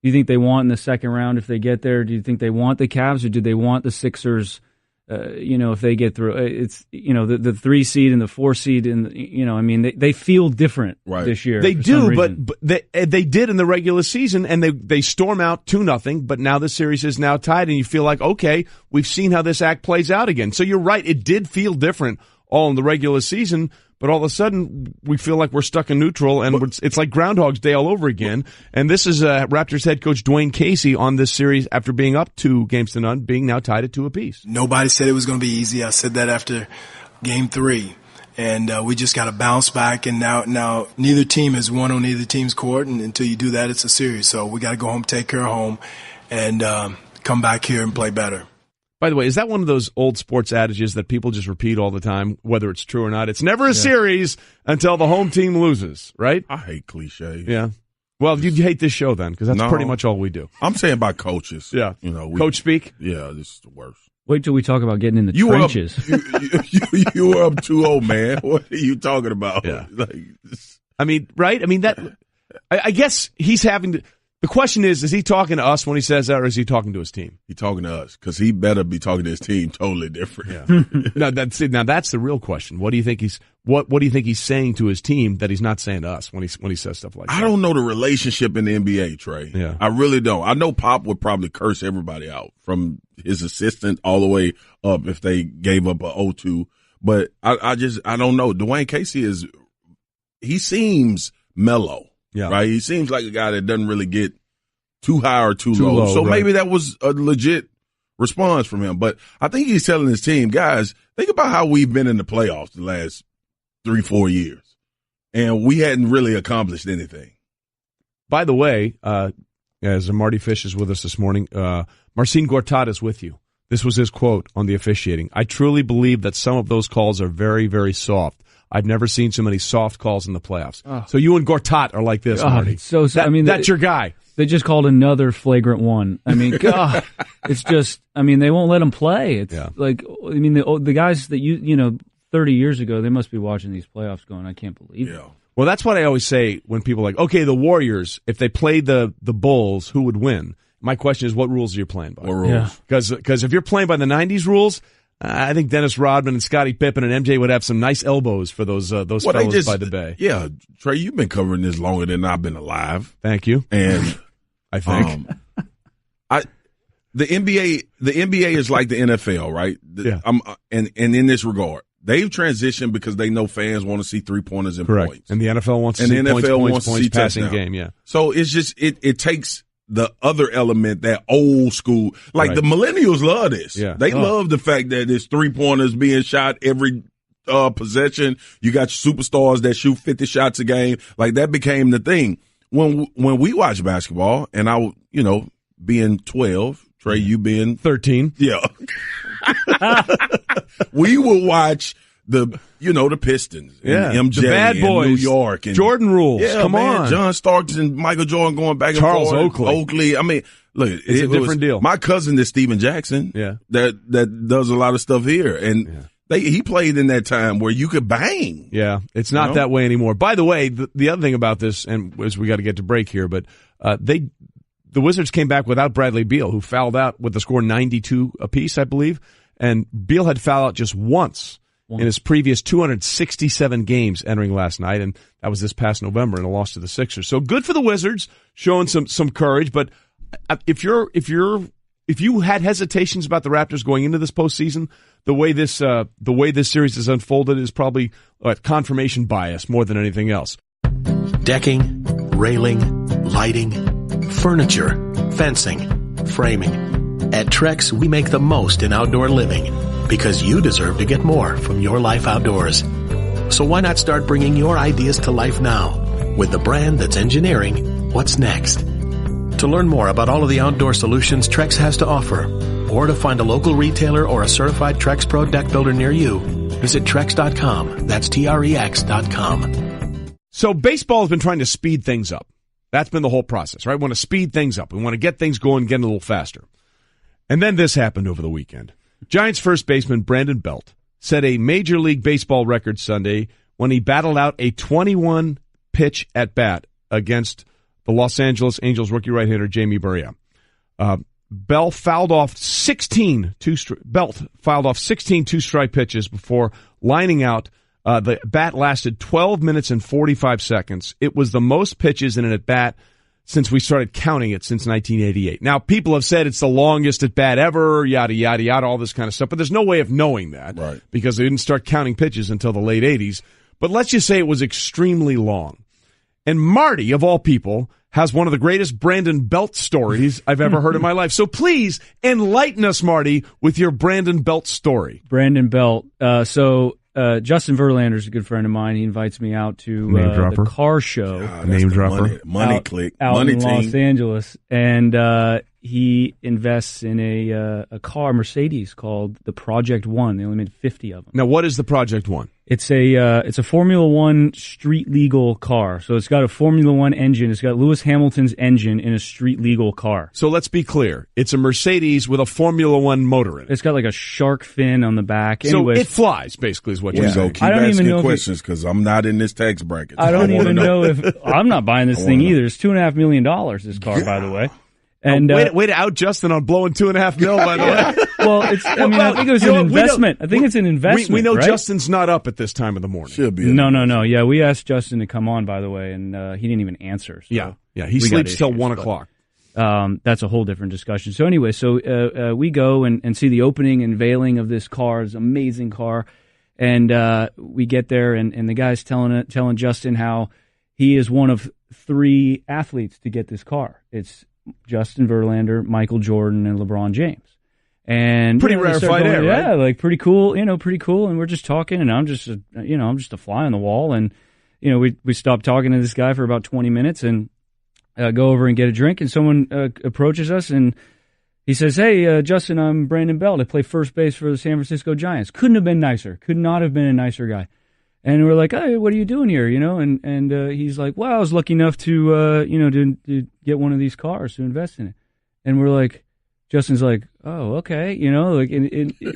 you think they want in the second round if they get there? Do you think they want the Cavs, or do they want the Sixers, if they get through? It's, the 3 seed and the 4 seed, and, they feel different this year. They do, but they did in the regular season, and they storm out 2-0, but now the series is now tied, and you feel like, okay, we've seen how this act plays out again. So you're right, it did feel different all in the regular season, but all of a sudden we feel like we're stuck in neutral, and it's like Groundhog's Day all over again. And this is Raptors head coach Dwayne Casey on this series after being up 2-0, being now tied at 2 apiece. Nobody said it was going to be easy. I said that after Game 3. And we just got to bounce back, and now neither team has won on either team's court, and until you do that, it's a series. So we got to go home, take care of home, and come back here and play better. By the way, is that one of those old sports adages that people just repeat all the time, whether it's true or not? It's never a series until the home team loses, right? I hate cliches. Yeah. Well, you hate this show then, because that's pretty much all we do. I'm saying by coaches. Yeah. Coach speak? Yeah, this is the worst. Wait till we talk about getting in the trenches. You were up 2-0, man. What are you talking about? Yeah. Right? I guess he's having to. The question is he talking to us when he says that, or is he talking to his team? He's talking to us, because he better be talking to his team totally different. Yeah. Now that's the real question. What do you think he's saying to his team that he's not saying to us when he says stuff like that? I don't know the relationship in the NBA, Trey. Yeah. I really don't. I know Pop would probably curse everybody out, from his assistant all the way up, if they gave up a 0-2. But I don't know. Dwayne Casey he seems mellow. Yeah. Right? He seems like a guy that doesn't really get too high or too low. So maybe that was a legit response from him. But I think he's telling his team, guys, think about how we've been in the playoffs the last 3-4 years, and we hadn't really accomplished anything. By the way, as Mardy Fish is with us this morning, Marcin Gortat is with you. This was his quote on the officiating. I truly believe that some of those calls are very, very soft. I've never seen so many soft calls in the playoffs. Oh. So you and Gortat are like this, Marty. So that's your guy. They just called another flagrant one. God, it's just. They won't let him play. It's the guys that 30 years ago, they must be watching these playoffs going, I can't believe it. Well, that's what I always say when people are like, okay, the Warriors, if they played the Bulls, who would win? My question is, what rules are you playing by? What rules? Because if you're playing by the 90s rules, I think Dennis Rodman and Scottie Pippen and MJ would have some nice elbows for those fellas by the Bay. Yeah, Trey, you've been covering this longer than I've been alive. Thank you. And I think the NBA is like the NFL, right? And in this regard, they've transitioned because they know fans want to see 3-pointers and points, and the NFL wants to see passing game. Yeah. So it's just it takes the other element, that old school, like the millennials love this. Yeah. They love the fact that there's 3-pointers being shot every possession. You got superstars that shoot 50 shots a game. Like, that became the thing. When we watch basketball, and I, being 12, Trey, you being 13. Yeah. We will watch the Pistons, and MJ, the bad boys, and New York, and Jordan rules. Come on, John Starks and Michael Jordan going back and forth. Charles Oakley. Look, it's a different deal. My cousin is Steven Jackson. Yeah, that does a lot of stuff here, and he played in that time where you could bang. Yeah, it's not that way anymore. By the way, the other thing about this, and as we got to get to break here, but the Wizards came back without Bradley Beal, who fouled out with the score 92 apiece, I believe, and Beal had fouled out just once in his previous 267 games entering last night, and that was this past November in a loss to the Sixers. So good for the Wizards, showing some courage. But if you're if you had hesitations about the Raptors going into this postseason, the way this series has unfolded is probably confirmation bias more than anything else. Decking, railing, lighting, furniture, fencing, framing. At Trex, we make the most in outdoor living because you deserve to get more from your life outdoors. So why not start bringing your ideas to life now with the brand that's engineering what's next? To learn more about all of the outdoor solutions Trex has to offer, or to find a local retailer or a certified Trex Pro deck builder near you, visit Trex.com. That's Trex.com. So baseball has been trying to speed things up. That's been the whole process, right? We want to speed things up. We want to get things going, get a little faster. And then this happened over the weekend. Giants first baseman Brandon Belt set a Major League Baseball record Sunday when he battled out a 21-pitch at-bat against the Los Angeles Angels rookie right-hander Jamie Barria. Belt fouled off 16 two-strike pitches before lining out. The bat lasted 12 minutes and 45 seconds. It was the most pitches in an at-bat since we started counting it since 1988. Now, people have said it's the longest at-bat ever, yada, yada, yada, all this kind of stuff, but there's no way of knowing that because they didn't start counting pitches until the late 80s. But let's just say it was extremely long. And Marty, of all people, has one of the greatest Brandon Belt stories I've ever heard in my life. So please enlighten us, Marty, with your Brandon Belt story. Brandon Belt. Justin Verlander is a good friend of mine. He invites me out to the car show. Name dropper. Money click. Out money in Los Angeles. And he invests in a car, Mercedes, called the Project One. They only made 50 of them. Now, what is the Project One? It's a Formula One street legal car. So it's got a Formula One engine. It's got Lewis Hamilton's engine in a street legal car. So let's be clear. It's a Mercedes with a Formula One motor in it. It's got like a shark fin on the back. So anyways, it flies, basically, is what you're saying. Keep asking questions because I'm not in this tax bracket. I don't even know if I'm not buying this thing either. It's $2.5 million, this car, by the way. And way to out Justin on blowing $2.5 million, by the way. Well, I think it was an investment. I think it's an investment. We know right? Justin's not up at this time of the morning. Should be. No. Yeah, we asked Justin to come on, by the way, and he didn't even answer. So yeah. He sleeps till 1 o'clock. That's a whole different discussion. So anyway, we go and see the opening and veiling of this car. It's an amazing car, and we get there, and the guy's telling Justin how he is one of 3 athletes to get this car. It's Justin Verlander, Michael Jordan, and LeBron James. And pretty rarefied air, right? Yeah, like pretty cool. And we're just talking, and I'm just a fly on the wall. And we stopped talking to this guy for about 20 minutes, and go over and get a drink. And someone approaches us, and he says, "Hey, Justin, I'm Brandon Belt. I play first base for the San Francisco Giants. Couldn't have been nicer. Could not have been a nicer guy." And we're like, "Hey, what are you doing here?" And he's like, "Well, I was lucky enough to to get one of these cars to invest in it." And we're like, Justin's like, "Oh, okay,"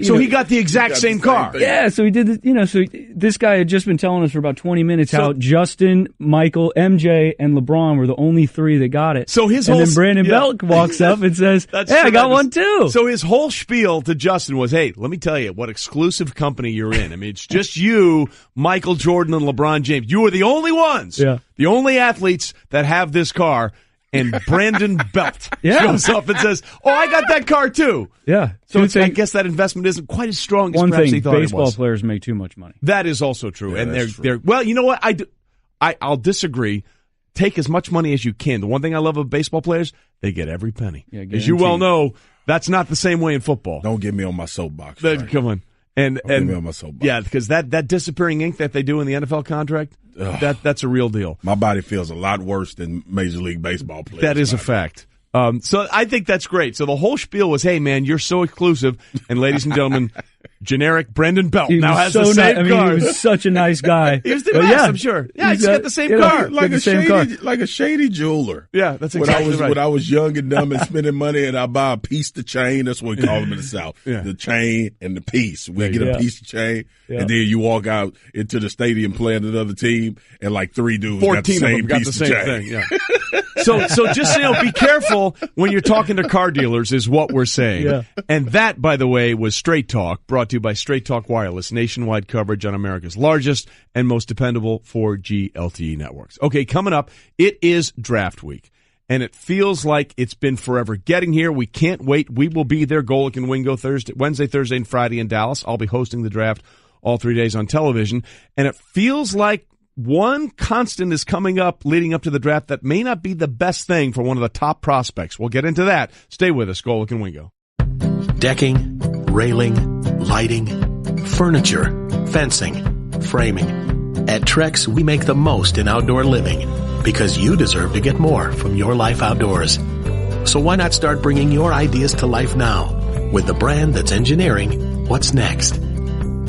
So he got the exact same car. Yeah, so he did. So this guy had just been telling us for about 20 minutes how Justin, Michael, MJ, and LeBron were the only 3 that got it. So then Brandon Belt walks up and says, "Hey, I got one too." So his whole spiel to Justin was, "Hey, let me tell you what exclusive company you're in. I mean, it's just you, Michael Jordan, and LeBron James. You are the only ones, the only athletes that have this car." And Brandon Belt shows up and says, "Oh, I got that car too." Yeah. So I guess that investment isn't quite as strong as perhaps he thought it was. Baseball players make too much money. That is also true. And they're well, you know what? I'll disagree. Take as much money as you can. The one thing I love of baseball players, they get every penny. Yeah, as you well know, that's not the same way in football. Don't get me on my soapbox. Come on. And on my soapbox. Yeah, because that disappearing ink that they do in the NFL contract, that's a real deal. My body feels a lot worse than Major League Baseball players. That is a fact. So I think that's great. So the whole spiel was, "Hey, man, you're so exclusive." And ladies and gentlemen, generic Brandon Belt now has the same car. He was such a nice guy. He was the best, I'm sure. Yeah, he's got the same car. Like a shady jeweler. Yeah, that's exactly right. When I was young and dumb and spending money, and I buy a piece to chain. That's what we call them in the South. Yeah. The chain and the piece. We get a piece of chain, and then you walk out into the stadium playing another team, and like 3 dudes 14 got the same of them got piece the of same chain. thing. Yeah. So just be careful when you're talking to car dealers is what we're saying. Yeah. And that, by the way, was Straight Talk, brought to you by Straight Talk Wireless, nationwide coverage on America's largest and most dependable 4G LTE networks. Okay, coming up, it is draft week. and it feels like it's been forever getting here. We can't wait. We will be there, Golic and Wingo, Wednesday, Thursday, and Friday in Dallas. I'll be hosting the draft all 3 days on television, and it feels like one constant is coming up leading up to the draft that may not be the best thing for one of the top prospects. We'll get into that. Stay with us, Golic and Wingo. Decking, railing, lighting, furniture, fencing, framing. At Trex, we make the most in outdoor living because you deserve to get more from your life outdoors. So why not start bringing your ideas to life now with the brand that's engineering what's next?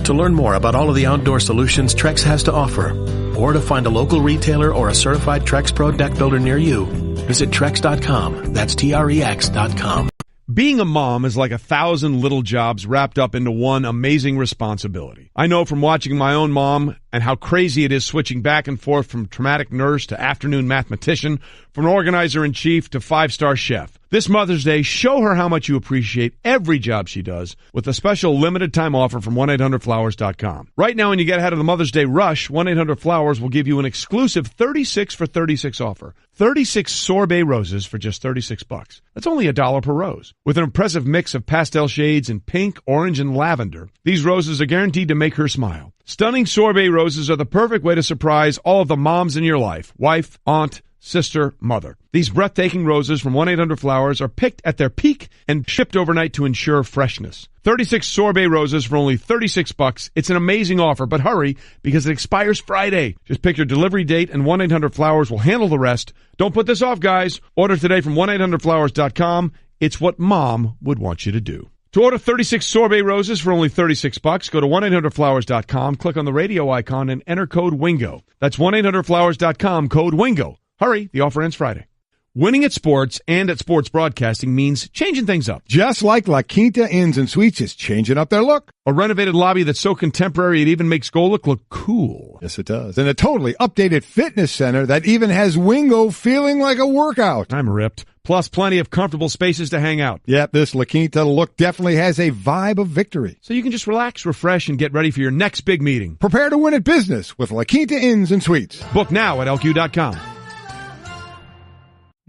To learn more about all of the outdoor solutions Trex has to offer, or to find a local retailer or a certified Trex Pro deck builder near you, visit Trex.com. That's Trex.com. Being a mom is like 1,000 little jobs wrapped up into one amazing responsibility. I know from watching my own mom and how crazy it is switching back and forth from traumatic nurse to afternoon mathematician, from organizer-in-chief to five-star chef. This Mother's Day, show her how much you appreciate every job she does with a special limited-time offer from 1-800-Flowers.com. Right now, when you get ahead of the Mother's Day rush, 1-800-Flowers will give you an exclusive 36 for 36 offer. 36 sorbet roses for just $36. That's only $1 per rose. With an impressive mix of pastel shades in pink, orange, and lavender, these roses are guaranteed to make her smile. Stunning sorbet roses are the perfect way to surprise all of the moms in your life. Wife, aunt, sister, mother. These breathtaking roses from 1-800-Flowers are picked at their peak and shipped overnight to ensure freshness. 36 sorbet roses for only $36. It's an amazing offer, but hurry because it expires Friday. Just pick your delivery date and 1-800-Flowers will handle the rest. Don't put this off, guys. Order today from 1-800-Flowers.com. It's what mom would want you to do. To order 36 sorbet roses for only $36, go to 1-800-Flowers.com, click on the radio icon, and enter code WINGO. That's 1-800-Flowers.com, code WINGO. Hurry, the offer ends Friday. Winning at sports and at sports broadcasting means changing things up. Just like La Quinta Inns and Suites is changing up their look. A renovated lobby that's so contemporary it even makes Golic look cool. Yes, it does. And a totally updated fitness center that even has Wingo feeling like a workout. I'm ripped. Plus plenty of comfortable spaces to hang out. Yeah, this La Quinta look definitely has a vibe of victory. So you can just relax, refresh, and get ready for your next big meeting. Prepare to win at business with La Quinta Inns and Suites. Book now at LQ.com.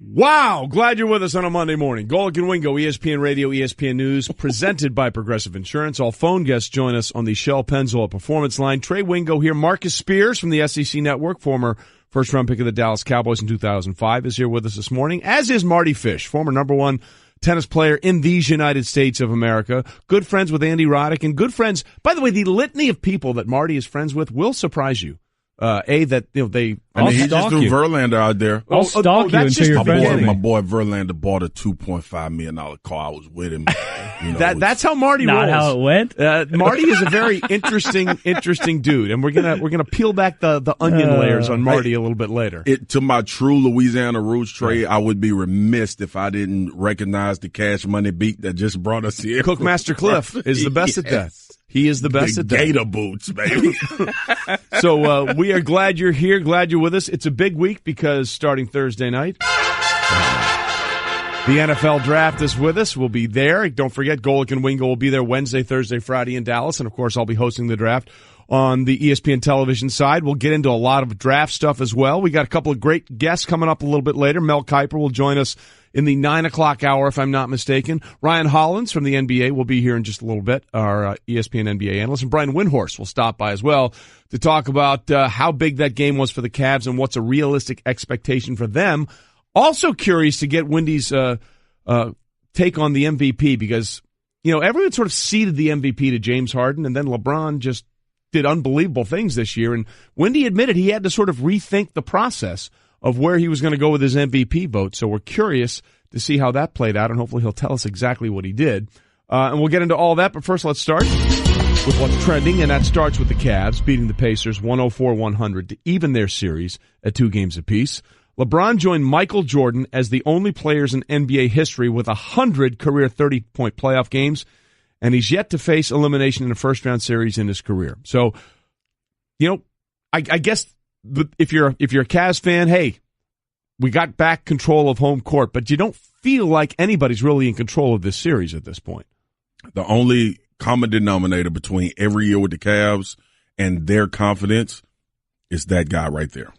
Wow, glad you're with us on a Monday morning. Golic and Wingo, ESPN Radio, ESPN News, presented by Progressive Insurance. All phone guests join us on the Shell Pennzoil Performance Line. Trey Wingo here. Marcus Spears from the SEC Network, former first-round pick of the Dallas Cowboys in 2005, is here with us this morning, as is Mardy Fish, former number one tennis player in these United States of America. Good friends with Andy Roddick and good friends. By the way, the litany of people that Marty is friends with will surprise you. He just threw Verlander out there. I'll stalk you until you're friends. My boy Verlander bought a $2.5 million car. I was with him. That's how Marty rolls. Not how it went. Marty is a very interesting dude, and we're gonna peel back the onion layers on Marty a little bit later. To my true Louisiana roots, Trey, I would be remiss if I didn't recognize the Cash Money beat that just brought us here. Cookmaster Cliff is the best at that. He is the best at that. Gator boots, baby. So we are glad you're here, glad you're with us. It's a big week because starting Thursday night, the NFL Draft is with us. We'll be there. Don't forget, Golic and Wingo will be there Wednesday, Thursday, Friday in Dallas. And, of course, I'll be hosting the draft on the ESPN television side. We'll get into a lot of draft stuff as well. We got a couple of great guests coming up a little bit later. Mel Kiper will join us in the 9 o'clock hour, if I'm not mistaken. Ryan Hollins from the NBA will be here in just a little bit, our ESPN NBA analyst. And Brian Windhorst will stop by as well to talk about how big that game was for the Cavs and what's a realistic expectation for them. Also curious to get Wendy's take on the MVP because, everyone sort of ceded the MVP to James Harden, and then LeBron just did unbelievable things this year. And Wendy admitted he had to sort of rethink the process of where he was going to go with his MVP vote. So we're curious to see how that played out, and hopefully he'll tell us exactly what he did. And we'll get into all that, but first let's start with what's trending, and that starts with the Cavs beating the Pacers 104-100 to even their series at 2 games apiece. LeBron joined Michael Jordan as the only players in NBA history with 100 career 30-point playoff games, and he's yet to face elimination in a first-round series in his career. So, I guess if you're a Cavs fan, hey, we got back control of home court, but you don't feel like anybody's really in control of this series at this point. The only common denominator between every year with the Cavs and their confidence is that guy right there.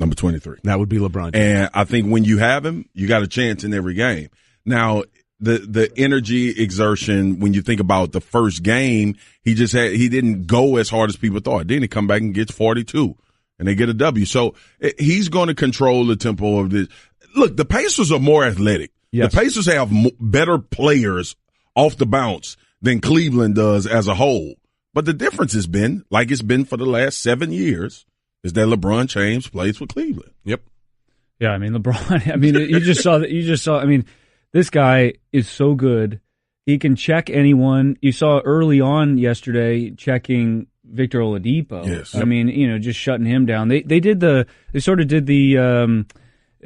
Number 23. That would be LeBron James. And I think when you have him, you got a chance in every game. Now, the energy exertion, when you think about the first game, he didn't go as hard as people thought. Then he come back and gets 42 and they get a W. So he's going to control the tempo of this. Look, the Pacers are more athletic. Yes. The Pacers have better players off the bounce than Cleveland does as a whole. But the difference has been, like it's been for the last 7 years, is that LeBron James plays for Cleveland. Yep. Yeah, I mean, LeBron, I mean, you just saw, I mean, this guy is so good. He can check anyone. You saw early on yesterday checking Victor Oladipo. Yes. I mean, just shutting him down. They sort of did the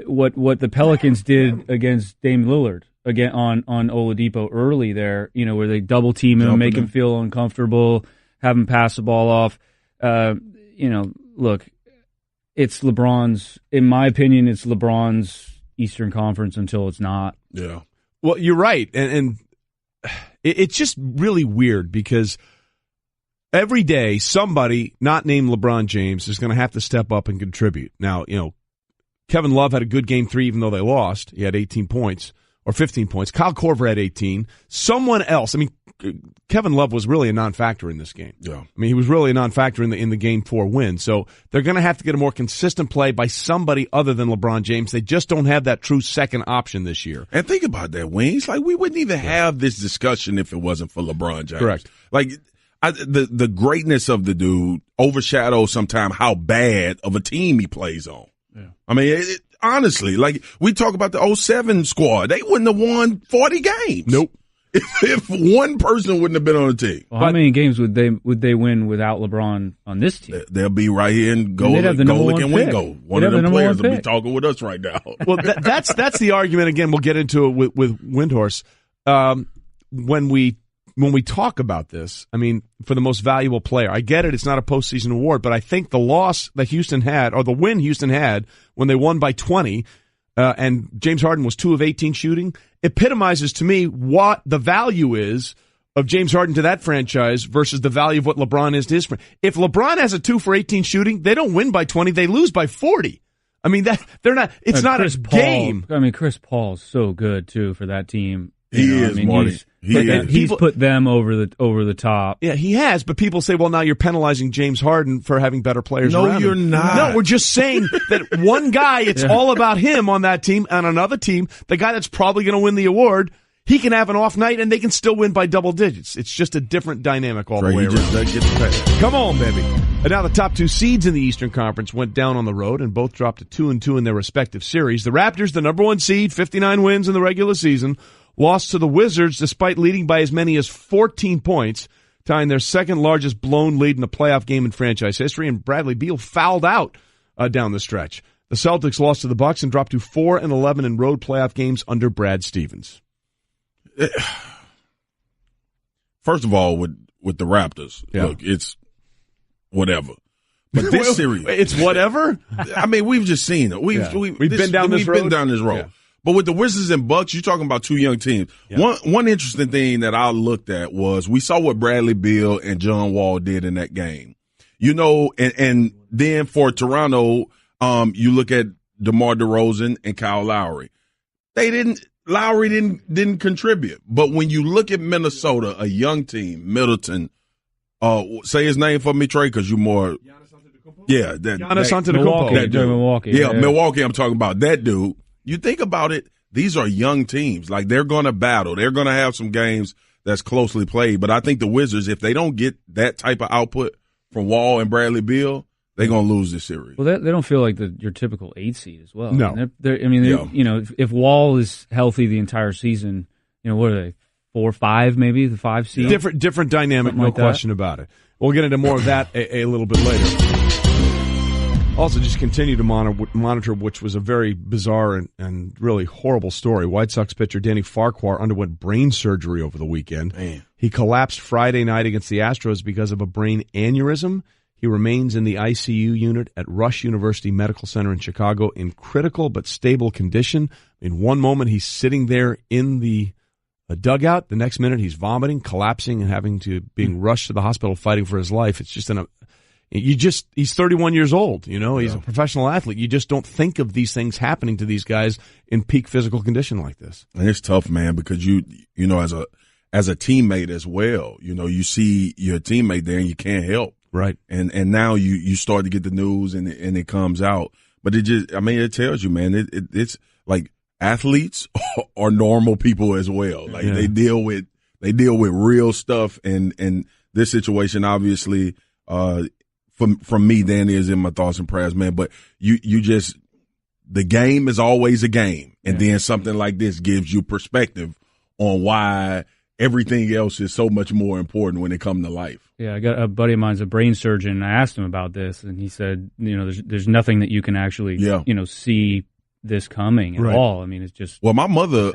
what the Pelicans did against Dame Lillard again on Oladipo early there, where they double team him, make him feel uncomfortable, have him pass the ball off. Look, it's LeBron's, in my opinion, it's LeBron's Eastern Conference until it's not. Yeah. Well, you're right. And it's just really weird because every day somebody not named LeBron James is going to have to step up and contribute. Now, Kevin Love had a good game 3 even though they lost. He had 18 points or 15 points. Kyle Korver had 18. Someone else, I mean, Kevin Love was really a non-factor in this game. Yeah. I mean, he was really a non-factor in the Game 4 win. So they're going to have to get a more consistent play by somebody other than LeBron James. They just don't have that true second option this year. And think about that, Wings. Like, we wouldn't even have this discussion if it wasn't for LeBron James. Correct. Like, the greatness of the dude overshadows sometimes how bad of a team he plays on. Yeah. I mean, honestly, like, we talk about the 07 squad. They wouldn't have won 40 games. Nope. If one person wouldn't have been on the team. Well, how many games would they win without LeBron on this team? They'll be right here in Golic and Wingo. One of them players will be talking with us right now. Well, that's the argument. Again, we'll get into it with Windhorse. When we talk about this, I mean, for the most valuable player, I get it. It's not a postseason award, but I think the loss that Houston had, or the win Houston had when they won by 20, and James Harden was 2 of 18 shooting, epitomizes to me what the value is of James Harden to that franchise versus the value of what LeBron is to his franchise. If LeBron has a 2 for 18 shooting, they don't win by 20, they lose by 40. I mean, it's not a game. I mean, Chris Paul's so good too for that team. He is, Marty. He's put them over the top. Yeah, he has, but people say, well, now you're penalizing James Harden for having better players around him. No, you're not. No, we're just saying that one guy, it's all about him on that team, and another team, the guy that's probably going to win the award, he can have an off night, and they can still win by double digits. It's just a different dynamic all the way around. Come on, baby. And now the top 2 seeds in the Eastern Conference went down on the road, and both dropped to 2-2 in their respective series. The Raptors, the number 1 seed, 59 wins in the regular season, lost to the Wizards despite leading by as many as 14 points, tying their second largest blown lead in a playoff game in franchise history, and Bradley Beal fouled out down the stretch. The Celtics lost to the Bucks and dropped to 4-11 in road playoff games under Brad Stevens. First of all, with the Raptors, look, it's whatever. But this series, it's whatever. I mean, we've just seen it. We've been down this road. Yeah. But with the Wizards and Bucks, you're talking about 2 young teams. Yeah. One interesting thing that I looked at was we saw what Bradley Beal and John Wall did in that game. And then for Toronto, you look at DeMar DeRozan and Kyle Lowry. Lowry didn't contribute. But when you look at Minnesota, a young team, Middleton, say his name for me, Trey, because you're more. Yeah, Giannis Antetokounmpo. Milwaukee. Yeah, Milwaukee. I'm talking about that dude. You think about it, these are young teams. Like, they're going to battle. They're going to have some games that's closely played. But I think the Wizards, if they don't get that type of output from Wall and Bradley Beal, they're going to lose this series. Well, they don't feel like your typical 8 seed as well. No. If Wall is healthy the entire season, what are they, 4 or 5 maybe, the 5 seed? Different dynamic, something no like question about it. We'll get into more of that a little bit later. Also, just continue to monitor, which was a very bizarre and really horrible story. White Sox pitcher Danny Farquhar underwent brain surgery over the weekend. Man. He collapsed Friday night against the Astros because of a brain aneurysm. He remains in the ICU unit at Rush University Medical Center in Chicago in critical but stable condition. In one moment, he's sitting there in the dugout. The next minute, he's vomiting, collapsing, and being rushed to the hospital fighting for his life. It's just he's 31 years old, he's a professional athlete. You just don't think of these things happening to these guys in peak physical condition like this. And it's tough, man, because you as a teammate as well, you see your teammate there and you can't help. Right. And now you start to get the news and it comes out. But it tells you, man, it's like athletes are normal people as well. Like they deal with real stuff, and this situation obviously from me, Danny, is in my thoughts and prayers, man. But the game is always a game, and then something like this gives you perspective on why everything else is so much more important when it comes to life. Yeah, I got a buddy of mine's a brain surgeon. I asked him about this, and he said, there's nothing that you can actually, see this coming at all. I mean, it's just. Well, my mother,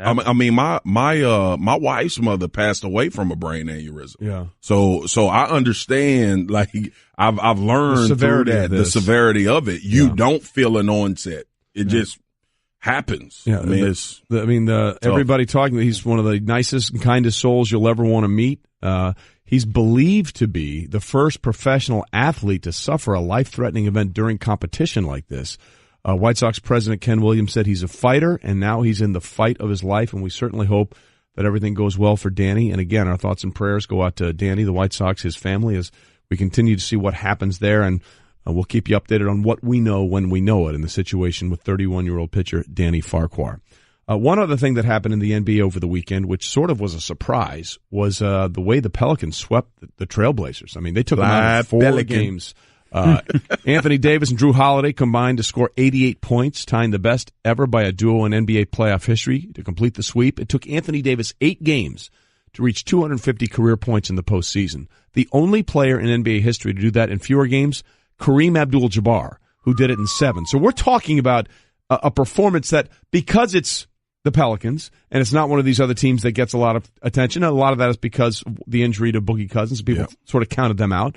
my wife's mother passed away from a brain aneurysm. Yeah. So I understand. Like I've learned through that the severity of it. You don't feel an onset. It just happens. Yeah. Everybody talking. He's one of the nicest and kindest souls you'll ever want to meet. He's believed to be the first professional athlete to suffer a life-threatening event during competition like this. White Sox president Ken Williams said he's a fighter, and now he's in the fight of his life, and we certainly hope that everything goes well for Danny. And again, our thoughts and prayers go out to Danny, the White Sox, his family, as we continue to see what happens there, and we'll keep you updated on what we know when we know it in the situation with 31-year-old pitcher Danny Farquhar. One other thing that happened in the NBA over the weekend, which sort of was a surprise, was the way the Pelicans swept the Trailblazers. I mean, they took them out in 4 games. Anthony Davis and Drew Holiday combined to score 88 points, tying the best ever by a duo in NBA playoff history to complete the sweep. It took Anthony Davis 8 games to reach 250 career points in the postseason. The only player in NBA history to do that in fewer games, Kareem Abdul-Jabbar, who did it in 7. So we're talking about a performance that, because it's the Pelicans, and it's not one of these other teams that gets a lot of attention, and a lot of that is because of the injury to Boogie Cousins. People sort of counted them out.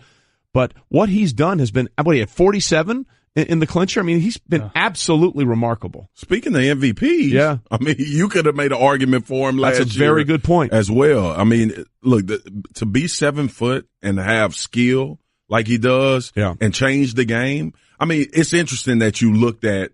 But what he's done has been, what, he had 47 in the clincher? I mean, he's been absolutely remarkable. Speaking of MVPs, I mean, you could have made an argument for him last year. That's a very good point. As well. I mean, look, to be 7 foot and have skill like he does and change the game. I mean, it's interesting that you looked at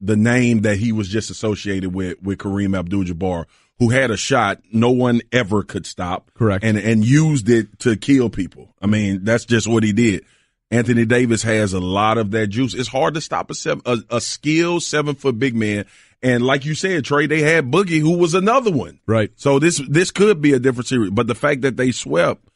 the name that he was just associated with Kareem Abdul-Jabbar, who had a shot no one ever could stop. Correct. And used it to kill people. I mean, that's just what he did. Anthony Davis has a lot of that juice. It's hard to stop a skilled 7 foot big man. And like you said, Trey, they had Boogie, who was another one. Right. So this could be a different series. But the fact that they swept,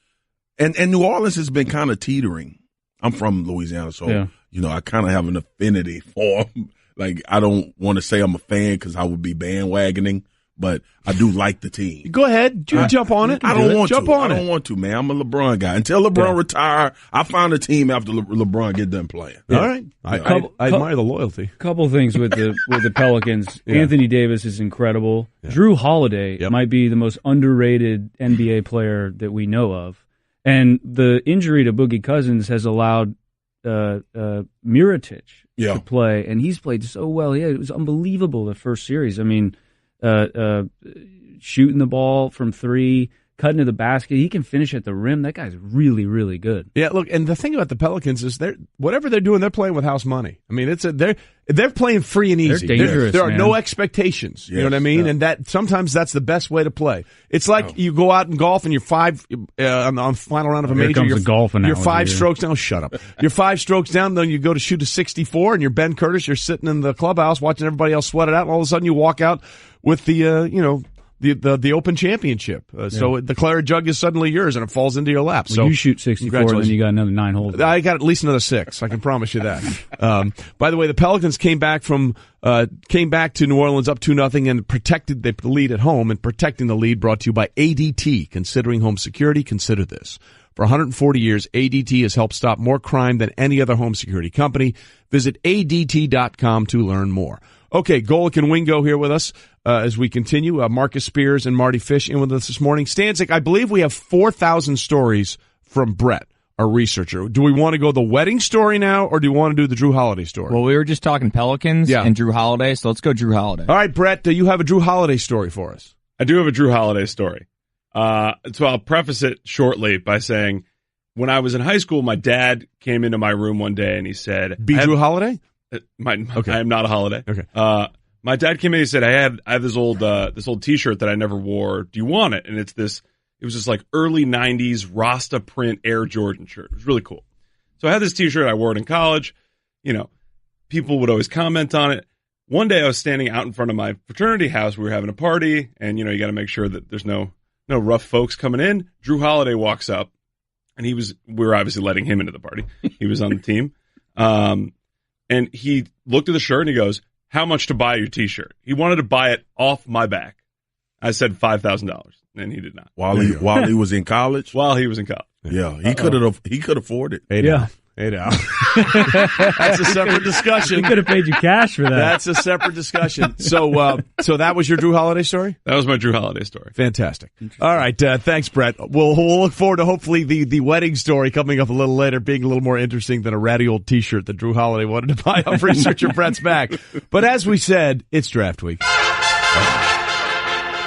and New Orleans has been kind of teetering. I'm from Louisiana, so, I kind of have an affinity for them. Like, I don't want to say I'm a fan because I would be bandwagoning, but I do like the team. Go ahead. Jump on it. I don't want to, man. I'm a LeBron guy. Until LeBron retire, I found a team after LeBron get done playing. All right. I admire the loyalty. Couple things with the Pelicans. Anthony Davis is incredible. Drew Holiday might be the most underrated NBA player that we know of. And the injury to Boogie Cousins has allowed Mirotic to play, and he's played so well. Yeah, it was unbelievable the first series. I mean, shooting the ball from 3, cutting to the basket. He can finish at the rim. That guy's really, really good. Yeah, look, and the thing about the Pelicans is whatever they're doing, they're playing with house money. I mean, they're playing free and easy. They're dangerous, there are no expectations. You know what I mean? And that sometimes that's the best way to play. It's like you go out and golf and you're 5 on final round of a major. You're 5 strokes down. Shut up. You're 5 strokes down. Then you go to shoot a 64, and you're Ben Curtis. You're sitting in the clubhouse watching everybody else sweat it out, and all of a sudden you walk out with the the Open Championship. So the claret jug is suddenly yours, and it falls into your lap. Well, so you shoot 64, and then you got another 9 holes. I got at least another 6. I can promise you that. By the way, the Pelicans came back to New Orleans up 2-0 and protected the lead at home. And protecting the lead brought to you by ADT. Considering home security, consider this. For 140 years, ADT has helped stop more crime than any other home security company. Visit ADT.com to learn more. Okay, Golic and Wingo here with us as we continue. Marcus Spears and Mardy Fish in with us this morning. Stanzik, I believe we have 4,000 stories from Brett, our researcher. Do we want to go the wedding story now, or do we want to do the Drew Holiday story? Well, we were just talking Pelicans and Drew Holiday, so let's go Drew Holiday. All right, Brett, do you have a Drew Holiday story for us? I do have a Drew Holiday story. So I'll preface it shortly by saying when I was in high school, my dad came into my room one day and he said, Drew Holiday? Okay. I am not a Holiday. Okay. My dad came in and he said, I have this old T-shirt that I never wore. Do you want it? And it was this like early 90s Rasta print Air Jordan shirt. It was really cool. So I had this T-shirt. I wore it in college. People would always comment on it. One day I was standing out in front of my fraternity house. We were having a party, and you got to make sure that there's no rough folks coming in. Drew Holiday walks up, and we were obviously letting him into the party. He was on the team. And he looked at the shirt and he goes, "How much to buy your T-shirt?" He wanted to buy it off my back. I said $5,000, and he did not. While he was in college? While he was in college. Yeah, he could afford it. Hey now. That's a separate discussion. He could have paid you cash for that. That's a separate discussion. So that was your Drew Holiday story? That was my Drew Holiday story. Fantastic. All right. Thanks, Brett. We'll look forward to hopefully the wedding story coming up a little later being a little more interesting than a ratty old T-shirt that Drew Holiday wanted to buy off researcher Brett's back. But as we said, it's draft week.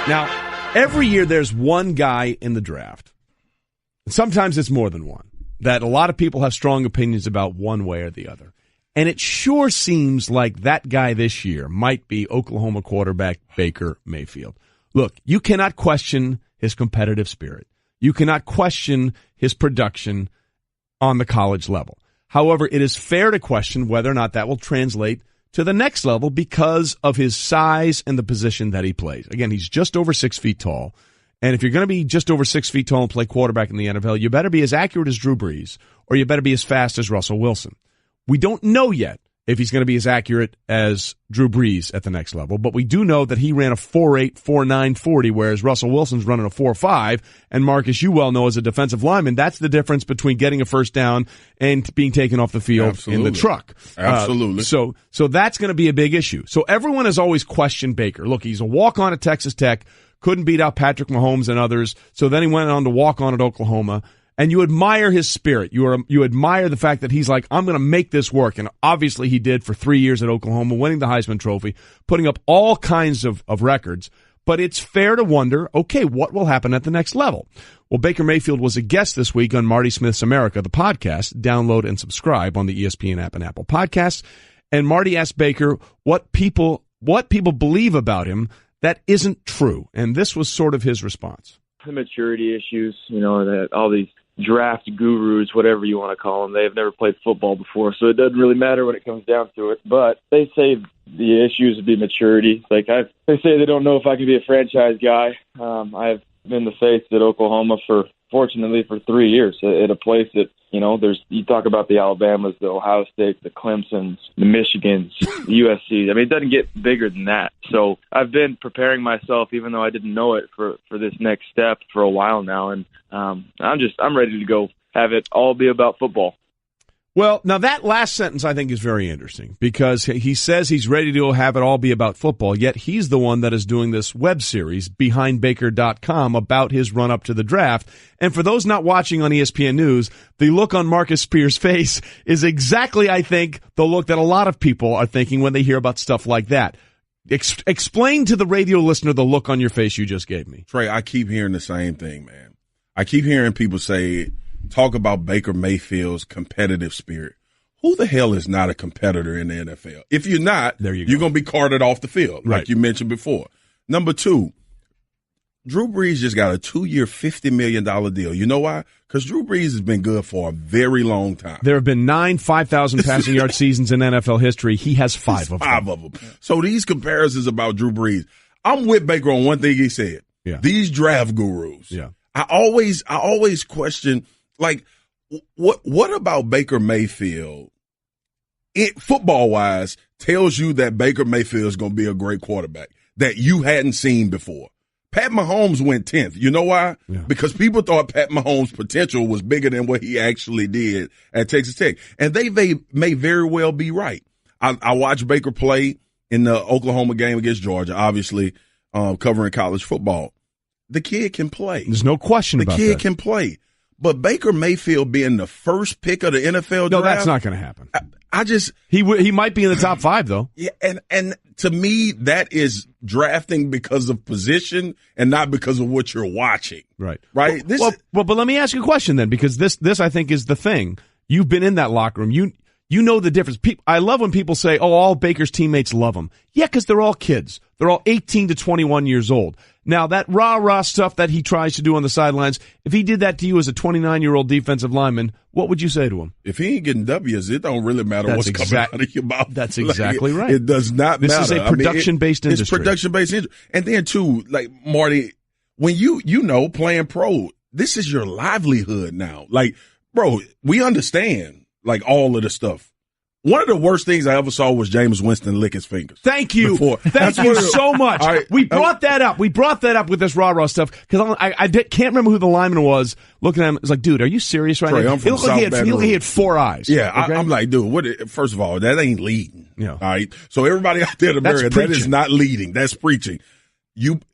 Now, every year there's one guy in the draft. Sometimes it's more than one. That a lot of people have strong opinions about one way or the other. And it sure seems like that guy this year might be Oklahoma quarterback Baker Mayfield. Look, you cannot question his competitive spirit. You cannot question his production on the college level. However, it is fair to question whether or not that will translate to the next level because of his size and the position that he plays. Again, he's just over 6 feet tall. And if you're going to be just over 6 feet tall and play quarterback in the NFL, you better be as accurate as Drew Brees, or you better be as fast as Russell Wilson. We don't know yet if he's going to be as accurate as Drew Brees at the next level, but we do know that he ran a 4.8, 4.9 40, whereas Russell Wilson's running a 4.5. And Marcus, you well know as a defensive lineman, that's the difference between getting a first down and being taken off the field in the truck. Absolutely. So that's going to be a big issue. So everyone has always questioned Baker. Look, he's a walk-on at Texas Tech. Couldn't beat out Patrick Mahomes and others. So then he went on to walk on at Oklahoma. And you admire his spirit. You admire the fact that he's like, I'm going to make this work. And obviously he did for 3 years at Oklahoma, winning the Heisman Trophy, putting up all kinds of records. But it's fair to wonder, okay, what will happen at the next level? Well, Baker Mayfield was a guest this week on Marty Smith's America, the podcast. Download and subscribe on the ESPN app and Apple Podcasts. And Marty asked Baker what people believe about him that isn't true. And this was sort of his response. The maturity issues, that all these draft gurus, whatever you want to call them, they've never played football before, so it doesn't really matter when it comes down to it. But they say the issues would be maturity. They say they don't know if I can be a franchise guy. I've been the face at Oklahoma fortunately for 3 years at a place that, you talk about the Alabamas, the Ohio States, the Clemsons, the Michigans, the USC. I mean, it doesn't get bigger than that. So I've been preparing myself, even though I didn't know it, for this next step for a while now. And I'm ready to go have it all be about football. Well, now that last sentence I think is very interesting because he says he's ready to have it all be about football, yet he's the one that is doing this web series, BehindBaker.com, about his run-up to the draft. And for those not watching on ESPN News, the look on Marcus Spears' face is exactly, I think, the look that a lot of people are thinking when they hear about stuff like that. Explain to the radio listener the look on your face you just gave me. Trey, I keep hearing the same thing, man. I keep hearing people talk about Baker Mayfield's competitive spirit. Who the hell is not a competitor in the NFL? If you're not, you're going to be carted off the field, like you mentioned before. Number two, Drew Brees just got a 2-year, $50 million deal. You know why? Because Drew Brees has been good for a very long time. There have been 9 5,000 passing yard seasons in NFL history. He has 5 of them. 5 of them. So these comparisons about Drew Brees, I'm with Baker on one thing he said. Yeah. These draft gurus. Yeah. I always question, like, what about Baker Mayfield, football-wise, tells you that Baker Mayfield is going to be a great quarterback that you hadn't seen before? Pat Mahomes went 10th. You know why? Yeah. Because people thought Pat Mahomes' potential was bigger than what he actually did at Texas Tech. And they may very well be right. I watched Baker play in the Oklahoma game against Georgia, obviously covering college football. The kid can play. There's no question about that. The kid can play. But Baker Mayfield being the first pick of the NFL draft. No, that's not going to happen. I just he might be in the top 5 though. Yeah, and to me, that is drafting because of position and not because of what you're watching. Right. Right. But let me ask you a question then, because this I think is the thing. You've been in that locker room. You know the difference. I love when people say, "Oh, all Baker's teammates love him." Yeah, because they're all kids. They're all 18 to 21 years old. Now, that rah-rah stuff that he tries to do on the sidelines, if he did that to you as a 29-year-old defensive lineman, what would you say to him? If he ain't getting W's, it don't really matter what's coming out of your mouth. That's exactly right. It does not matter. This is a production-based industry. It's production-based industry. And then, too, like, Marty, when you know, playing pro, this is your livelihood now. Like, bro, we understand, like, all of the stuff. One of the worst things I ever saw was Jameis Winston lick his fingers. Thank you. Thank you so much. Right. We brought that up. We brought that up with this rah-rah stuff because I can't remember who the lineman was. Looking at him, it's like, dude, are you serious right now? I'm from South Baton Rouge. He looked like he had 4 eyes. Yeah, okay? I'm like, dude, first of all, that ain't leading. Yeah. All right? So everybody out there in America, that is not leading. That's preaching.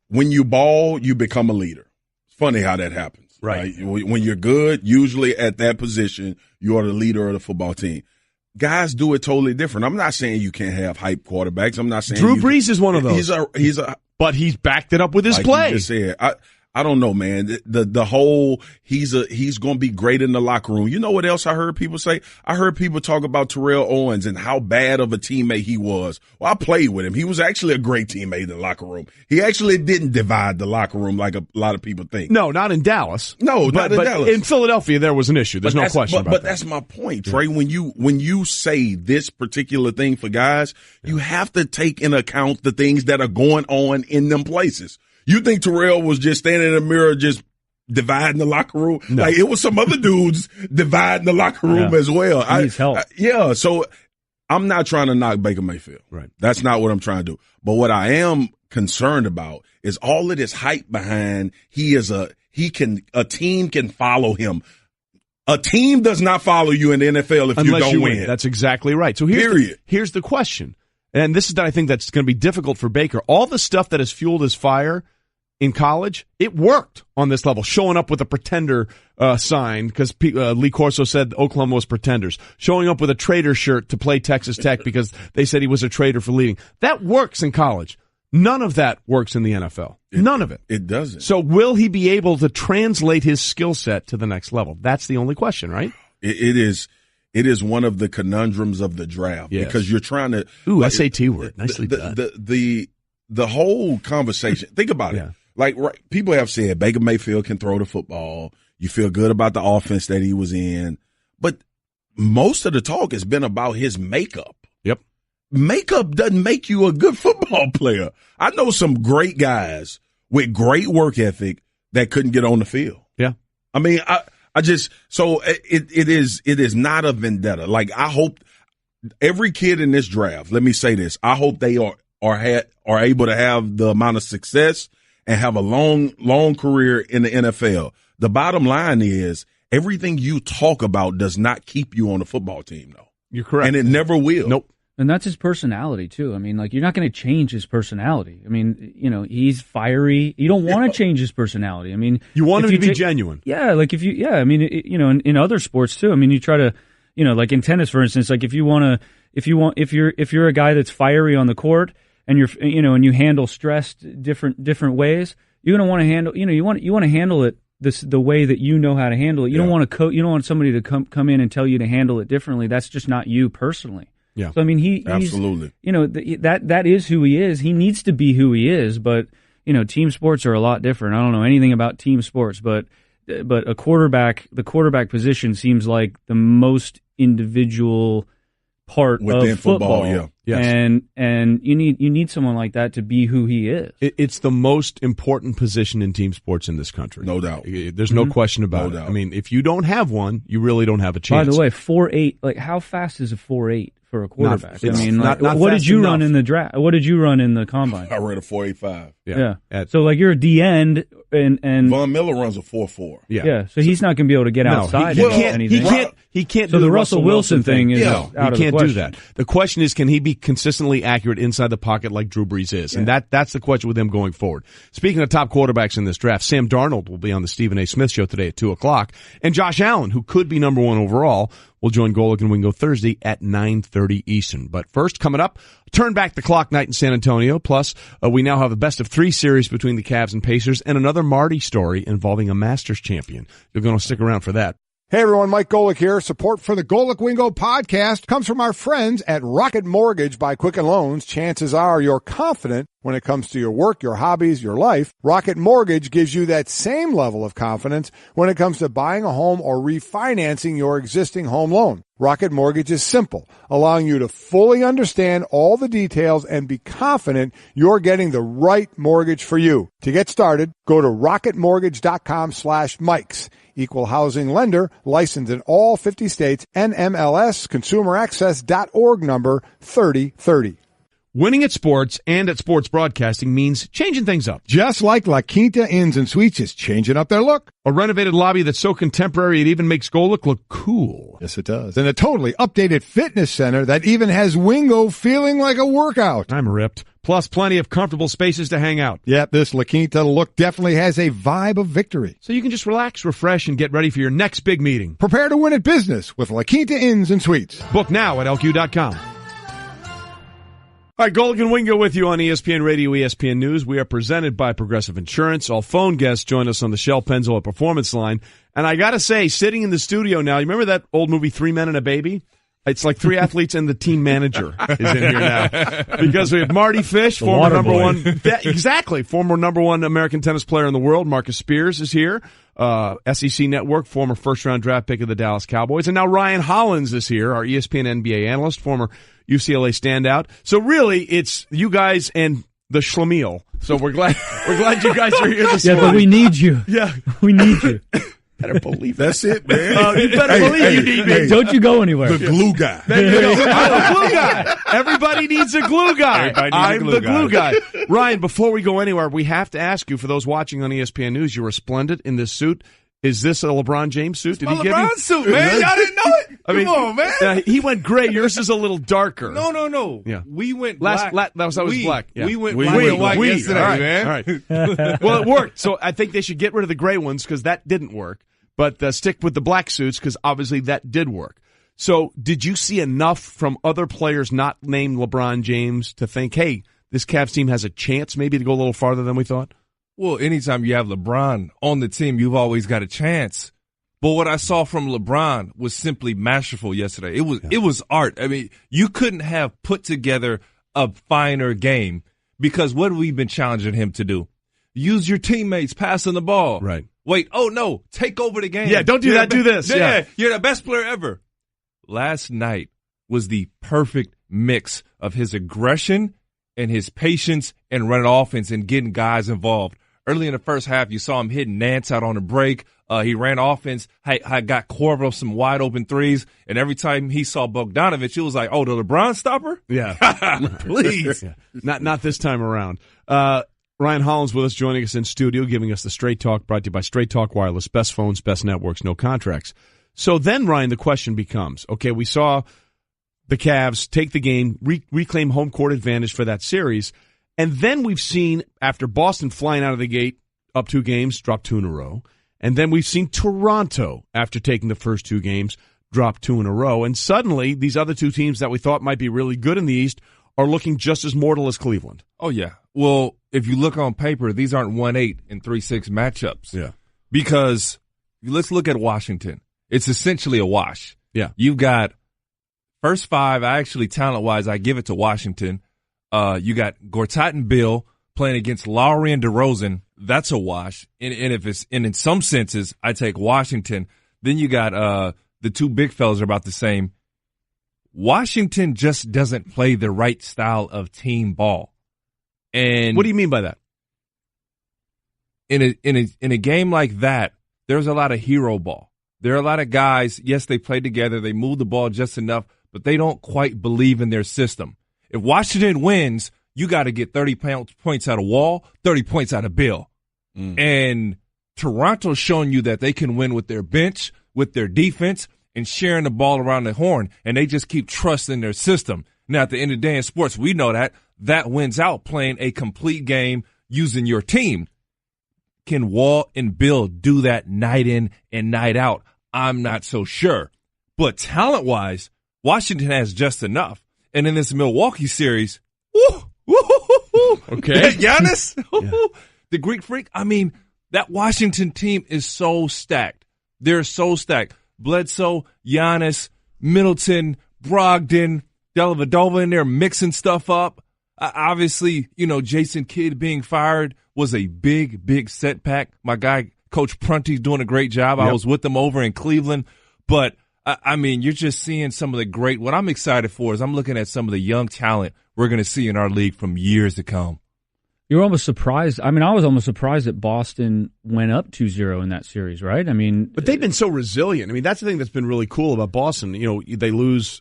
When you ball, you become a leader. It's funny how that happens. Right. When you're good, usually at that position, you are the leader of the football team. Guys do it totally different. I'm not saying you can't have hype quarterbacks. I'm not saying Drew Brees is one of those. But he's backed it up with his play. You just said, I don't know, man. The whole he's going to be great in the locker room. You know what else I heard people say? I heard people talk about Terrell Owens and how bad of a teammate he was. Well, I played with him. He was actually a great teammate in the locker room. He actually didn't divide the locker room like a lot of people think. No, not in Dallas. No, not in Dallas. In Philadelphia, there was an issue. There's no question about that. But that's my point, Trey. When you say this particular thing for guys, you have to take into account the things that are going on in them places. You think Terrell was just standing in the mirror just dividing the locker room? No. Like, it was some other dudes dividing the locker room as well. He needs help. So I'm not trying to knock Baker Mayfield. Right. That's not what I'm trying to do. But what I am concerned about is all of this hype behind a team can follow him. A team does not follow you in the NFL if Unless you don't win. That's exactly right. So here's the question. And this is I think that's going to be difficult for Baker. All the stuff that has fueled his fire in college, it worked on this level. Showing up with a pretender sign because Lee Corso said Oklahoma was pretenders. Showing up with a traitor shirt to play Texas Tech because they said he was a traitor for leading. That works in college. None of that works in the NFL. None of it. It doesn't. So will he be able to translate his skill set to the next level? That's the only question, right? It is one of the conundrums of the draft because you're trying to. Ooh, SAT word. Nicely done. The whole conversation. Think about it. Like, people have said Baker Mayfield can throw the football. You feel good about the offense that he was in, but most of the talk has been about his makeup. Yep. Makeup doesn't make you a good football player. I know some great guys with great work ethic that couldn't get on the field. Yeah. I mean, it is not a vendetta. Like, I hope every kid in this draft, let me say this, I hope they are able to have the amount of success and have a long career in the NFL. The bottom line is everything you talk about does not keep you on the football team, though. You're correct. And it never will. Nope. And that's his personality, too. I mean, like, you're not going to change his personality. I mean, he's fiery. You don't want to change his personality. I mean, you want him to be genuine. Yeah, like I mean, in other sports too. I mean, you try to, like in tennis, for instance, like if you're a guy that's fiery on the court and and you handle stress different ways, you're going to want to handle, you want to handle it the way that you know how to handle it. You don't want to you don't want somebody to come in and tell you to handle it differently. That's just not you personally. Yeah. So I mean, he's absolutely. That is who he is. He needs to be who he is. But team sports are a lot different. I don't know anything about team sports, but the quarterback position seems like the most individual part within of football. Yeah. Yes. And you need someone like that to be who he is. It's the most important position in team sports in this country. No doubt. There's no question about it. I mean, if you don't have one, you really don't have a chance. By the way, 4.8, like how fast is a 4.8 for a quarterback? Not what did you enough. run in the draft? What did you run in the combine? I ran a 4.85. Yeah. So like you're a D end and Von Miller runs a 4.4. Yeah. So he's not going to be able to get outside. He He can't so do the Russell Wilson thing is out he of the can't question. do that. The question is, can he be consistently accurate inside the pocket like Drew Brees is? And that's the question with him going forward. Speaking of top quarterbacks in this draft, Sam Darnold will be on the Stephen A. Smith Show today at 2:00, and Josh Allen, who could be number 1 overall, will join Golic and Wingo Thursday at 9:30 Eastern. But first, coming up, turn back the clock night in San Antonio. Plus, we now have a best-of-3 series between the Cavs and Pacers, and another Mardy story involving a Masters champion. You're going to stick around for that. Hey everyone, Mike Golic here. Support for the Golic Wingo podcast comes from our friends at Rocket Mortgage by Quicken Loans. Chances are you're confident when it comes to your work, your hobbies, your life. Rocket Mortgage gives you that same level of confidence when it comes to buying a home or refinancing your existing home loan. Rocket Mortgage is simple, allowing you to fully understand all the details and be confident you're getting the right mortgage for you. To get started, go to rocketmortgage.com/Mikes. Equal housing lender, licensed in all 50 states, NMLS, consumeraccess.org number 3030. Winning at sports and at sports broadcasting means changing things up. Just like La Quinta Inns and Suites is changing up their look. A renovated lobby that's so contemporary it even makes Golic look cool. Yes, it does. And a totally updated fitness center that even has Wingo feeling like a workout. I'm ripped. Plus plenty of comfortable spaces to hang out. Yep, this La Quinta look definitely has a vibe of victory. So you can just relax, refresh, and get ready for your next big meeting. Prepare to win at business with La Quinta Inns and Suites. Book now at LQ.com. All right, Golic and Wingo with you on ESPN Radio, ESPN News. We are presented by Progressive Insurance. All phone guests join us on the Shell Pennzoil Performance Line. And I got to say, sitting in the studio now, you remember that old movie, 3 Men and a Baby? It's like 3 athletes and the team manager is in here now. Because we have Mardy Fish, former number 1. Exactly. Former number 1 American tennis player in the world. Marcus Spears is here. SEC Network, former first-round draft pick of the Dallas Cowboys. And now Ryan Hollins is here, our ESPN NBA analyst, former UCLA standout. So really, it's you guys and the Schlemiel. So we're glad you guys are here this morning. Yeah, but we need you. Yeah. We need you. Better believe that's it, man. You better believe you need me. Don't you go anywhere. The glue guy. There you go. I'm the glue guy. Everybody needs a glue guy. I'm the glue guy. Ryan, before we go anywhere, we have to ask you, for those watching on ESPN News, you were splendid in this suit. Is this a LeBron James suit? Did he give you? LeBron suit, man. Y'all didn't know it. Come on, man. He went gray. Yours is a little darker. No. Yeah. We went black. That was black. Yeah. We went black and white yesterday, all right, man. All right. Well, it worked. So I think they should get rid of the gray ones because that didn't work. But stick with the black suits because obviously that did work. So did you see enough from other players not named LeBron James to think, hey, this Cavs team has a chance maybe to go a little farther than we thought? Well, anytime you have LeBron on the team, you've always got a chance. But what I saw from LeBron was simply masterful yesterday. It was art. I mean, you couldn't have put together a finer game because what have we been challenging him to do? Use your teammates passing the ball. Right. Wait, oh no, take over the game. Yeah, don't do that, do this. Yeah, you're the best player ever. Last night was the perfect mix of his aggression and his patience and running offense and getting guys involved. Early in the first half, you saw him hitting Nance out on the break. He ran offense, got Korver some wide open threes, and every time he saw Bogdanovich, it was like, oh, the LeBron stopper? Yeah. Please. Yeah. Not this time around. Ryan Hollins with us, joining us in studio, giving us the Straight Talk, brought to you by Straight Talk Wireless. Best phones, best networks, no contracts. So then, Ryan, the question becomes, okay, we saw the Cavs take the game, reclaim home court advantage for that series, and then we've seen, after Boston flying out of the gate, up 2 games, drop 2 in a row, and then we've seen Toronto, after taking the first 2 games, drop 2 in a row, and suddenly these other 2 teams that we thought might be really good in the East are looking just as mortal as Cleveland. Oh, yeah. Well, if you look on paper, these aren't 1-8 and 3-6 matchups. Yeah. Because let's look at Washington. It's essentially a wash. Yeah. You've got first 5, talent-wise, I give it to Washington. You got Gortat and Bill playing against Lowry and DeRozan. That's a wash. And in some senses, I take Washington. Then you got the 2 big fellas are about the same. Washington just doesn't play the right style of team ball. And what do you mean by that? In a game like that, there's a lot of hero ball. There are a lot of guys, yes, they play together, they move the ball just enough, but they don't quite believe in their system. If Washington wins, you got to get 30 points out of Wall, 30 points out of Bill. And Toronto's showing you that they can win with their bench, with their defense, and sharing the ball around the horn, and they just keep trusting their system. Now, at the end of the day in sports, we know that wins out playing a complete game using your team. Can Wall and Bill do that night in and night out? I'm not so sure. But talent-wise, Washington has just enough. And in this Milwaukee series, okay, Giannis, the Greek Freak, I mean, that Washington team is so stacked. They're so stacked. Bledsoe, Giannis, Middleton, Brogdon, Dellavedova in there mixing stuff up. Obviously, Jason Kidd being fired was a big, big setback. My guy, Coach Prunty's doing a great job. Yep. I was with them over in Cleveland. But, I mean, you're just seeing some of the great – what I'm excited for is I'm looking at some of the young talent we're going to see in our league from years to come. You're almost surprised. I mean, I was almost surprised that Boston went up 2-0 in that series, right? I mean, but they've been so resilient. I mean, that's the thing that's been really cool about Boston. They lose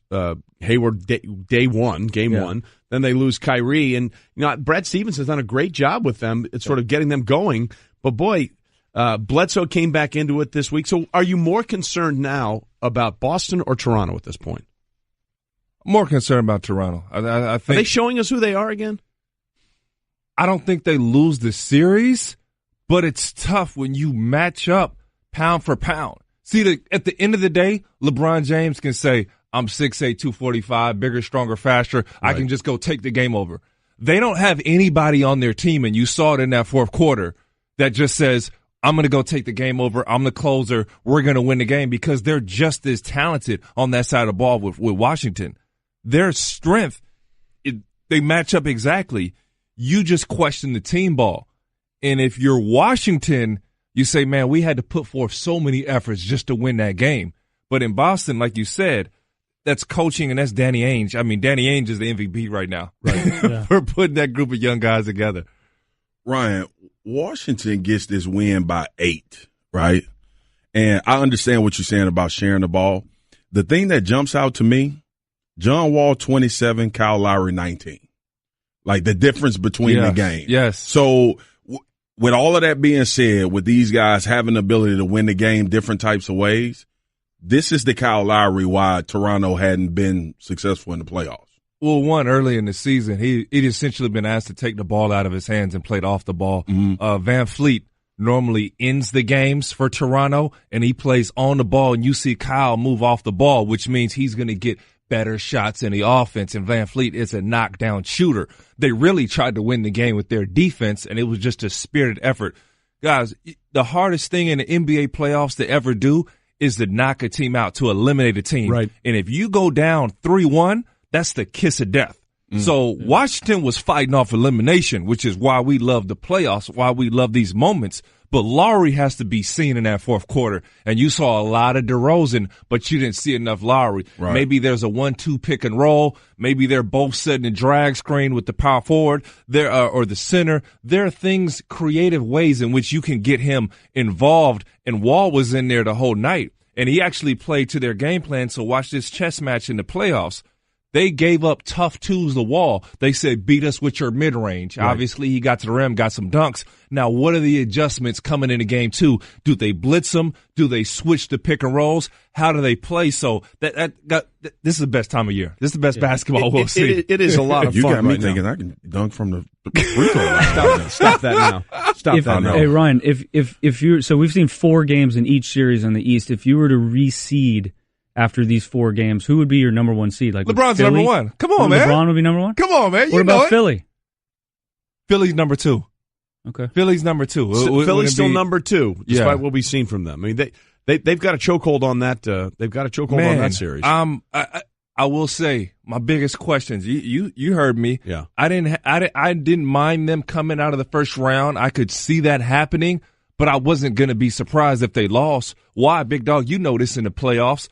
Hayward day one, game one. Then they lose Kyrie, and Brad Stevens has done a great job with them. It's sort of getting them going. But boy, Bledsoe came back into it this week. So, are you more concerned now about Boston or Toronto at this point? I'm more concerned about Toronto. I think. Are they showing us who they are again? I don't think they lose the series, but it's tough when you match up pound for pound. See, at the end of the day, LeBron James can say, I'm 6'8", 245, bigger, stronger, faster. Right. I can just go take the game over. They don't have anybody on their team, and you saw it in that fourth quarter, that just says, I'm going to go take the game over. I'm the closer. We're going to win the game, because they're just as talented on that side of the ball with Washington. Their strength, they match up exactly. You just question the team ball. And if you're Washington, you say, man, we had to put forth so many efforts just to win that game. But in Boston, like you said, that's coaching, and that's Danny Ainge. I mean, Danny Ainge is the MVP right now. Right. Yeah. We're putting that group of young guys together. Ryan, Washington gets this win by 8, right? And I understand what you're saying about sharing the ball. The thing that jumps out to me, John Wall 27, Kyle Lowry 19. Like the difference between the game. Yes. So with all of that being said, with these guys having the ability to win the game different types of ways, this is the Kyle Lowry why Toronto hadn't been successful in the playoffs. Well, early in the season, he'd essentially been asked to take the ball out of his hands and played off the ball. Mm-hmm. Van Fleet normally ends the games for Toronto, and he plays on the ball, and you see Kyle move off the ball, which means he's going to get better shots in the offense, and Van Fleet is a knockdown shooter. They really tried to win the game with their defense, and it was just a spirited effort. Guys, the hardest thing in the NBA playoffs to ever do is to knock a team out, to eliminate a team. Right. And if you go down 3-1, that's the kiss of death. So Washington was fighting off elimination, which is why we love the playoffs, why we love these moments. But Lowry has to be seen in that fourth quarter. And you saw a lot of DeRozan, but you didn't see enough Lowry. Right. Maybe there's a 1-2 pick and roll. Maybe they're both setting a drag screen with the power forward or the center. There are things, creative ways in which you can get him involved. And Wall was in there the whole night. And he actually played to their game plan. So watch this chess match in the playoffs. They gave up tough twos to Wall. They said, beat us with your mid-range. Right. Obviously, he got to the rim, got some dunks. Now, what are the adjustments coming into game two? Do they blitz them? Do they switch to pick and rolls? How do they play? So this is the best time of year. This is the best basketball we'll see. It is a lot of fun. You got me right thinking now. I can dunk from the free throw line. Stop that now. Stop that now. Hey, Ryan, if you're, so we've seen 4 games in each series in the East. If you were to reseed after these 4 games, who would be your number 1 seed? Like LeBron's Philly? number 1. Come on, man. LeBron would be number 1? Come on, man. What about Philly? Philly's number 2. Okay. Philly's number 2. Philly's still number 2, despite what we've seen from them. I mean, they've got a chokehold on that. They've got a chokehold on that series. I will say my biggest questions. You heard me. Yeah. I didn't mind them coming out of the first round. I could see that happening, but I wasn't going to be surprised if they lost. Why, big dog? You know this in the playoffs.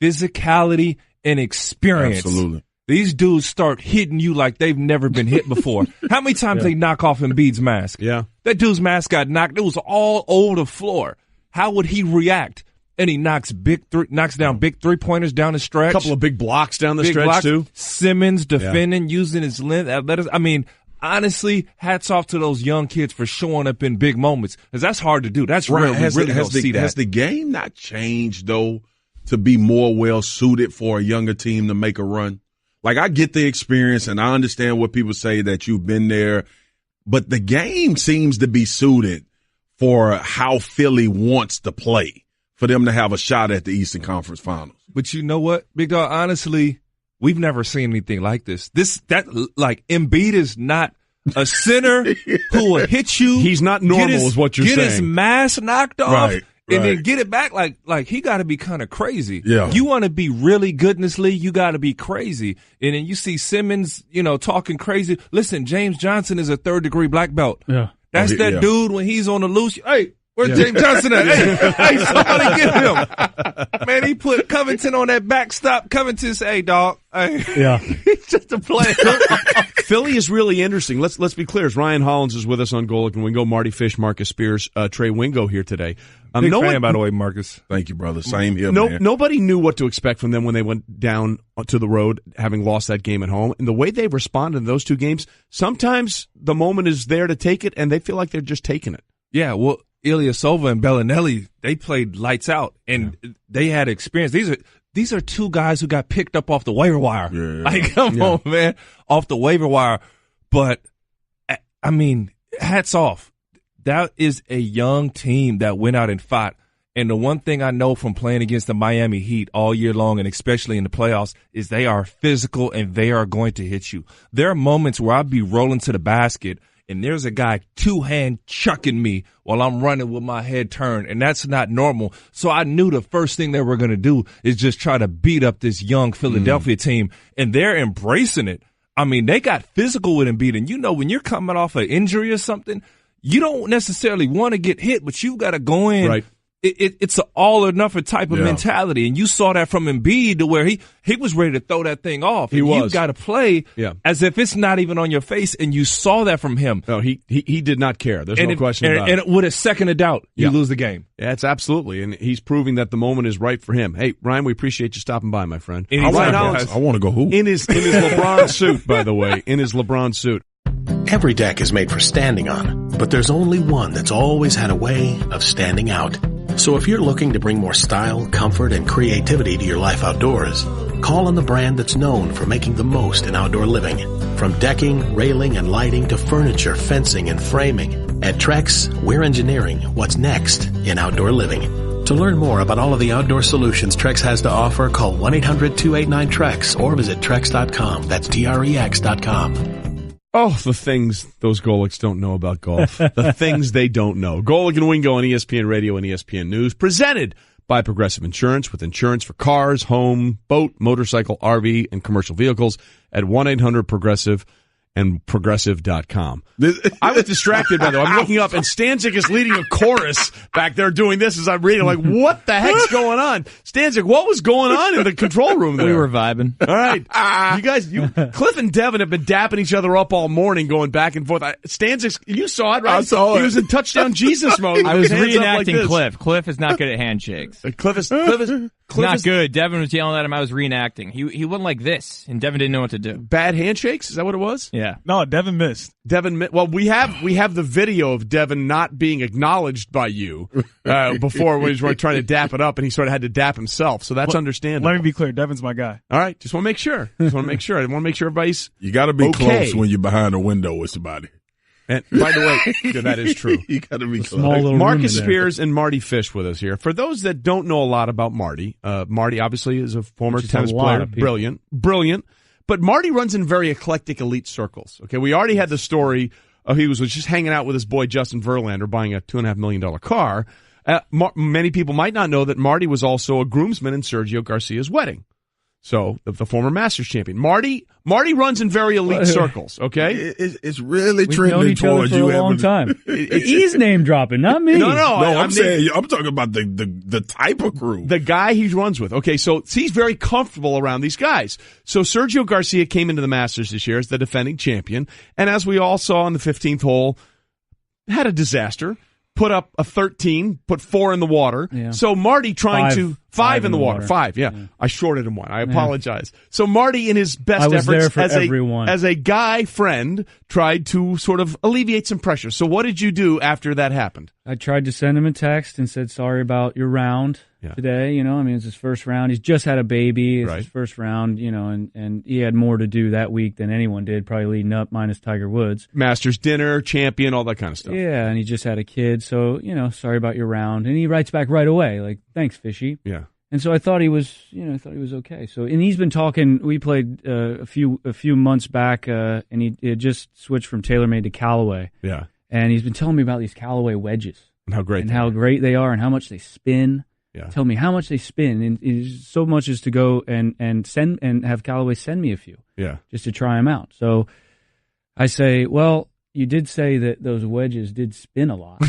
Physicality and experience. Absolutely. These dudes start hitting you like they've never been hit before. How many times they knock off Embiid's mask? Yeah. That dude's mask got knocked. It was all over the floor. How would he react? And he knocks down big 3-pointers down the stretch. A couple of big blocks down the stretch, too. Simmons defending, using his length, athleticism. I mean, honestly, hats off to those young kids for showing up in big moments, because that's hard to do. That's rare. We really don't see that. Has the game not changed, though? to be more well suited for a younger team to make a run? Like, I get the experience and I understand what people say that you've been there, but the game seems to be suited for how Philly wants to play for them to have a shot at the Eastern Conference Finals. But you know what, Big Dog? Honestly, we've never seen anything like this. Like, Embiid is not a center who will hit you. He's not normal, is what you're saying. Get his mask knocked off. Right. And then get it back like he got to be kind of crazy. Yeah. You want to be really good in this league, you got to be crazy. And then you see Simmons, talking crazy. Listen, James Johnson is a third-degree black belt. Yeah. That's dude when he's on the loose. Hey, where's James Johnson at? Hey, somebody get him. Man, he put Covington on that backstop. Covington said, hey, dog. Hey. Yeah. He's just a player. Philly is really interesting. Let's be clear. As Ryan Hollins is with us on Golic and Wingo, Mardy Fish, Marcus Spears, Trey Wingo here today. Big fan, by the way, Marcus. Thank you, brother. Same here, man. Nobody knew what to expect from them when they went down to the road, having lost that game at home. And the way they responded in those two games, sometimes the moment is there to take it, and they feel like they're just taking it. Yeah, well, Ilyasova and Bellinelli, they played lights out, and they had experience. These are two guys who got picked up off the waiver wire. Yeah. Like, come on, man, off the waiver wire. But, I mean, hats off. That is a young team that went out and fought. And the one thing I know from playing against the Miami Heat all year long, and especially in the playoffs, is they are physical and they are going to hit you. There are moments where I'll be rolling to the basket and there's a guy two-hand chucking me while I'm running with my head turned, and that's not normal. So I knew the first thing they were going to do is just try to beat up this young Philadelphia team, and they're embracing it. I mean, they got physical with Embiid, and when you're coming off an injury or something, you don't necessarily want to get hit, but you've got to go in. Right. It's an all or nothing type of mentality, and you saw that from Embiid to where he was ready to throw that thing off. You've got to play as if it's not even on your face, and you saw that from him. No, he did not care. There's no question about it. And with a second of doubt, you lose the game. Yeah, it's absolutely, and he's proving that the moment is right for him. Hey, Ryan, we appreciate you stopping by, my friend. Ryan Hollins, I want to go hoop. In his LeBron suit, by the way, in his LeBron suit. Every deck is made for standing on, but there's only one that's always had a way of standing out. So if you're looking to bring more style, comfort, and creativity to your life outdoors, call on the brand that's known for making the most in outdoor living. From decking, railing, and lighting to furniture, fencing, and framing, at Trex, we're engineering what's next in outdoor living. To learn more about all of the outdoor solutions Trex has to offer, call 1-800-289-TREX or visit Trex.com. That's TREX.com. Oh, the things those Golics don't know about golf. The things they don't know. Golic and Wingo on ESPN Radio and ESPN News, presented by Progressive Insurance, with insurance for cars, home, boat, motorcycle, RV, and commercial vehicles at 1-800-PROGRESSIVE and Progressive.com. I was distracted, by the way. I'm looking up, and Stanzik is leading a chorus back there doing this as I'm reading. Like, what the heck's going on? Stanzik, what was going on in the control room there? We were vibing. All right. You guys, Cliff and Devin have been dapping each other up all morning, going back and forth. Stanzik, you saw it, right? I saw it. He was in touchdown Jesus mode. I was reenacting Cliff. Cliff is not good at handshakes. Cliff is not good. Devin was yelling at him. I was reenacting. He went like this, and Devin didn't know what to do. Bad handshakes? Is that what it was? Yeah. No, Devin missed. Well, we have the video of Devin not being acknowledged by you before when he was trying to dap it up, and he sort of had to dap himself. So that's understandable. Let me be clear. Devin's my guy. All right. Just want to make sure. I want to make sure everybody's You got to be okay. close when you're behind a window with somebody. And by the way, that is true. You got to be close. Marcus Spears and Mardy Fish with us here. For those that don't know a lot about Mardy, Mardy obviously is a former tennis player, brilliant. But Mardy runs in very eclectic elite circles. Okay, we already had the story of he was just hanging out with his boy Justin Verlander buying a $2.5 million car. Many people might not know that Mardy was also a groomsman in Sergio Garcia's wedding. So, the former Masters champion. Mardy runs in very elite circles, okay? It's really We've trending known each other towards for you. a long time. He's name dropping, not me. No, I'm talking about the type of crew. The guy he runs with. Okay, so he's very comfortable around these guys. So Sergio Garcia came into the Masters this year as the defending champion, and as we all saw on the 15th hole, had a disaster. Put up a 13, put 4 in the water. Yeah. So Mardy trying to 5 in the water. 5, yeah. I shorted him 1. I apologize. So Marty, in his best efforts as a guy friend, tried to sort of alleviate some pressure. So what did you do after that happened? I tried to send him a text and said, sorry about your round today. It's his first round. He's just had a baby. It's his first round, and he had more to do that week than anyone did, probably leading up, minus Tiger Woods. Masters dinner, champion, all that kind of stuff. Yeah, and he just had a kid. So, sorry about your round. And he writes back right away, like, thanks, Fishy. Yeah. And so I thought he was, okay. So, and he's been talking. We played a few months back, and he had just switched from TaylorMade to Callaway. Yeah. And he's been telling me about these Callaway wedges and how great they are, and how much they spin. Yeah. Tell me how much they spin, and so much as to go and send and have Callaway send me a few. Yeah. Just to try them out. So I say, well, you did say that those wedges did spin a lot.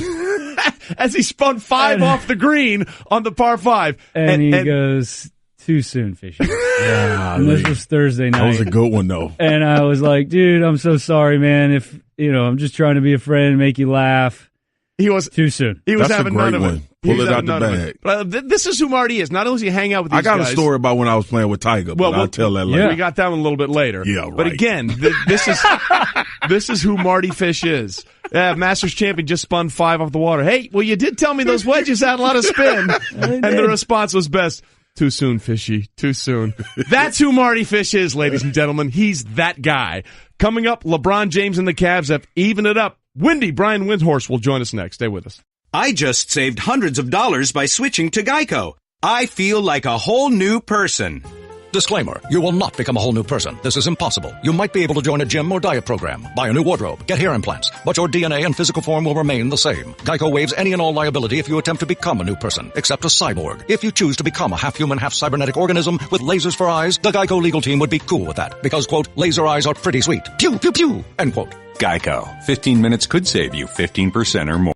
As he spun 5 off the green on the par 5. And he goes, too soon, Fishy. And this was Thursday night. That was a good one, though. And I was like, dude, I'm so sorry, man. If, I'm just trying to be a friend and make you laugh. He was too soon. He was That's having a great none one. of it. Pull it out the bag. But this is who Marty is. Not only does he hang out with these guys. I got a story about when I was playing with Tiger, but I'll tell that later. We got that one a little bit later. Yeah, right. But again, this is who Marty Fish is. Masters champion, just spun 5 off the water. Hey, well, you did tell me those wedges had a lot of spin. And the response was best. Too soon, Fishy. Too soon. That's who Marty Fish is, ladies and gentlemen. He's that guy. Coming up, LeBron James and the Cavs have evened it up. Windy, Brian Windhorst will join us next. Stay with us. I just saved hundreds of dollars by switching to Geico. I feel like a whole new person. Disclaimer, you will not become a whole new person. This is impossible. You might be able to join a gym or diet program, buy a new wardrobe, get hair implants, but your DNA and physical form will remain the same. Geico waives any and all liability if you attempt to become a new person, except a cyborg. If you choose to become a half-human, half-cybernetic organism with lasers for eyes, the Geico legal team would be cool with that, because, quote, laser eyes are pretty sweet. Pew, pew, pew, end quote. Geico. 15 minutes could save you 15% or more.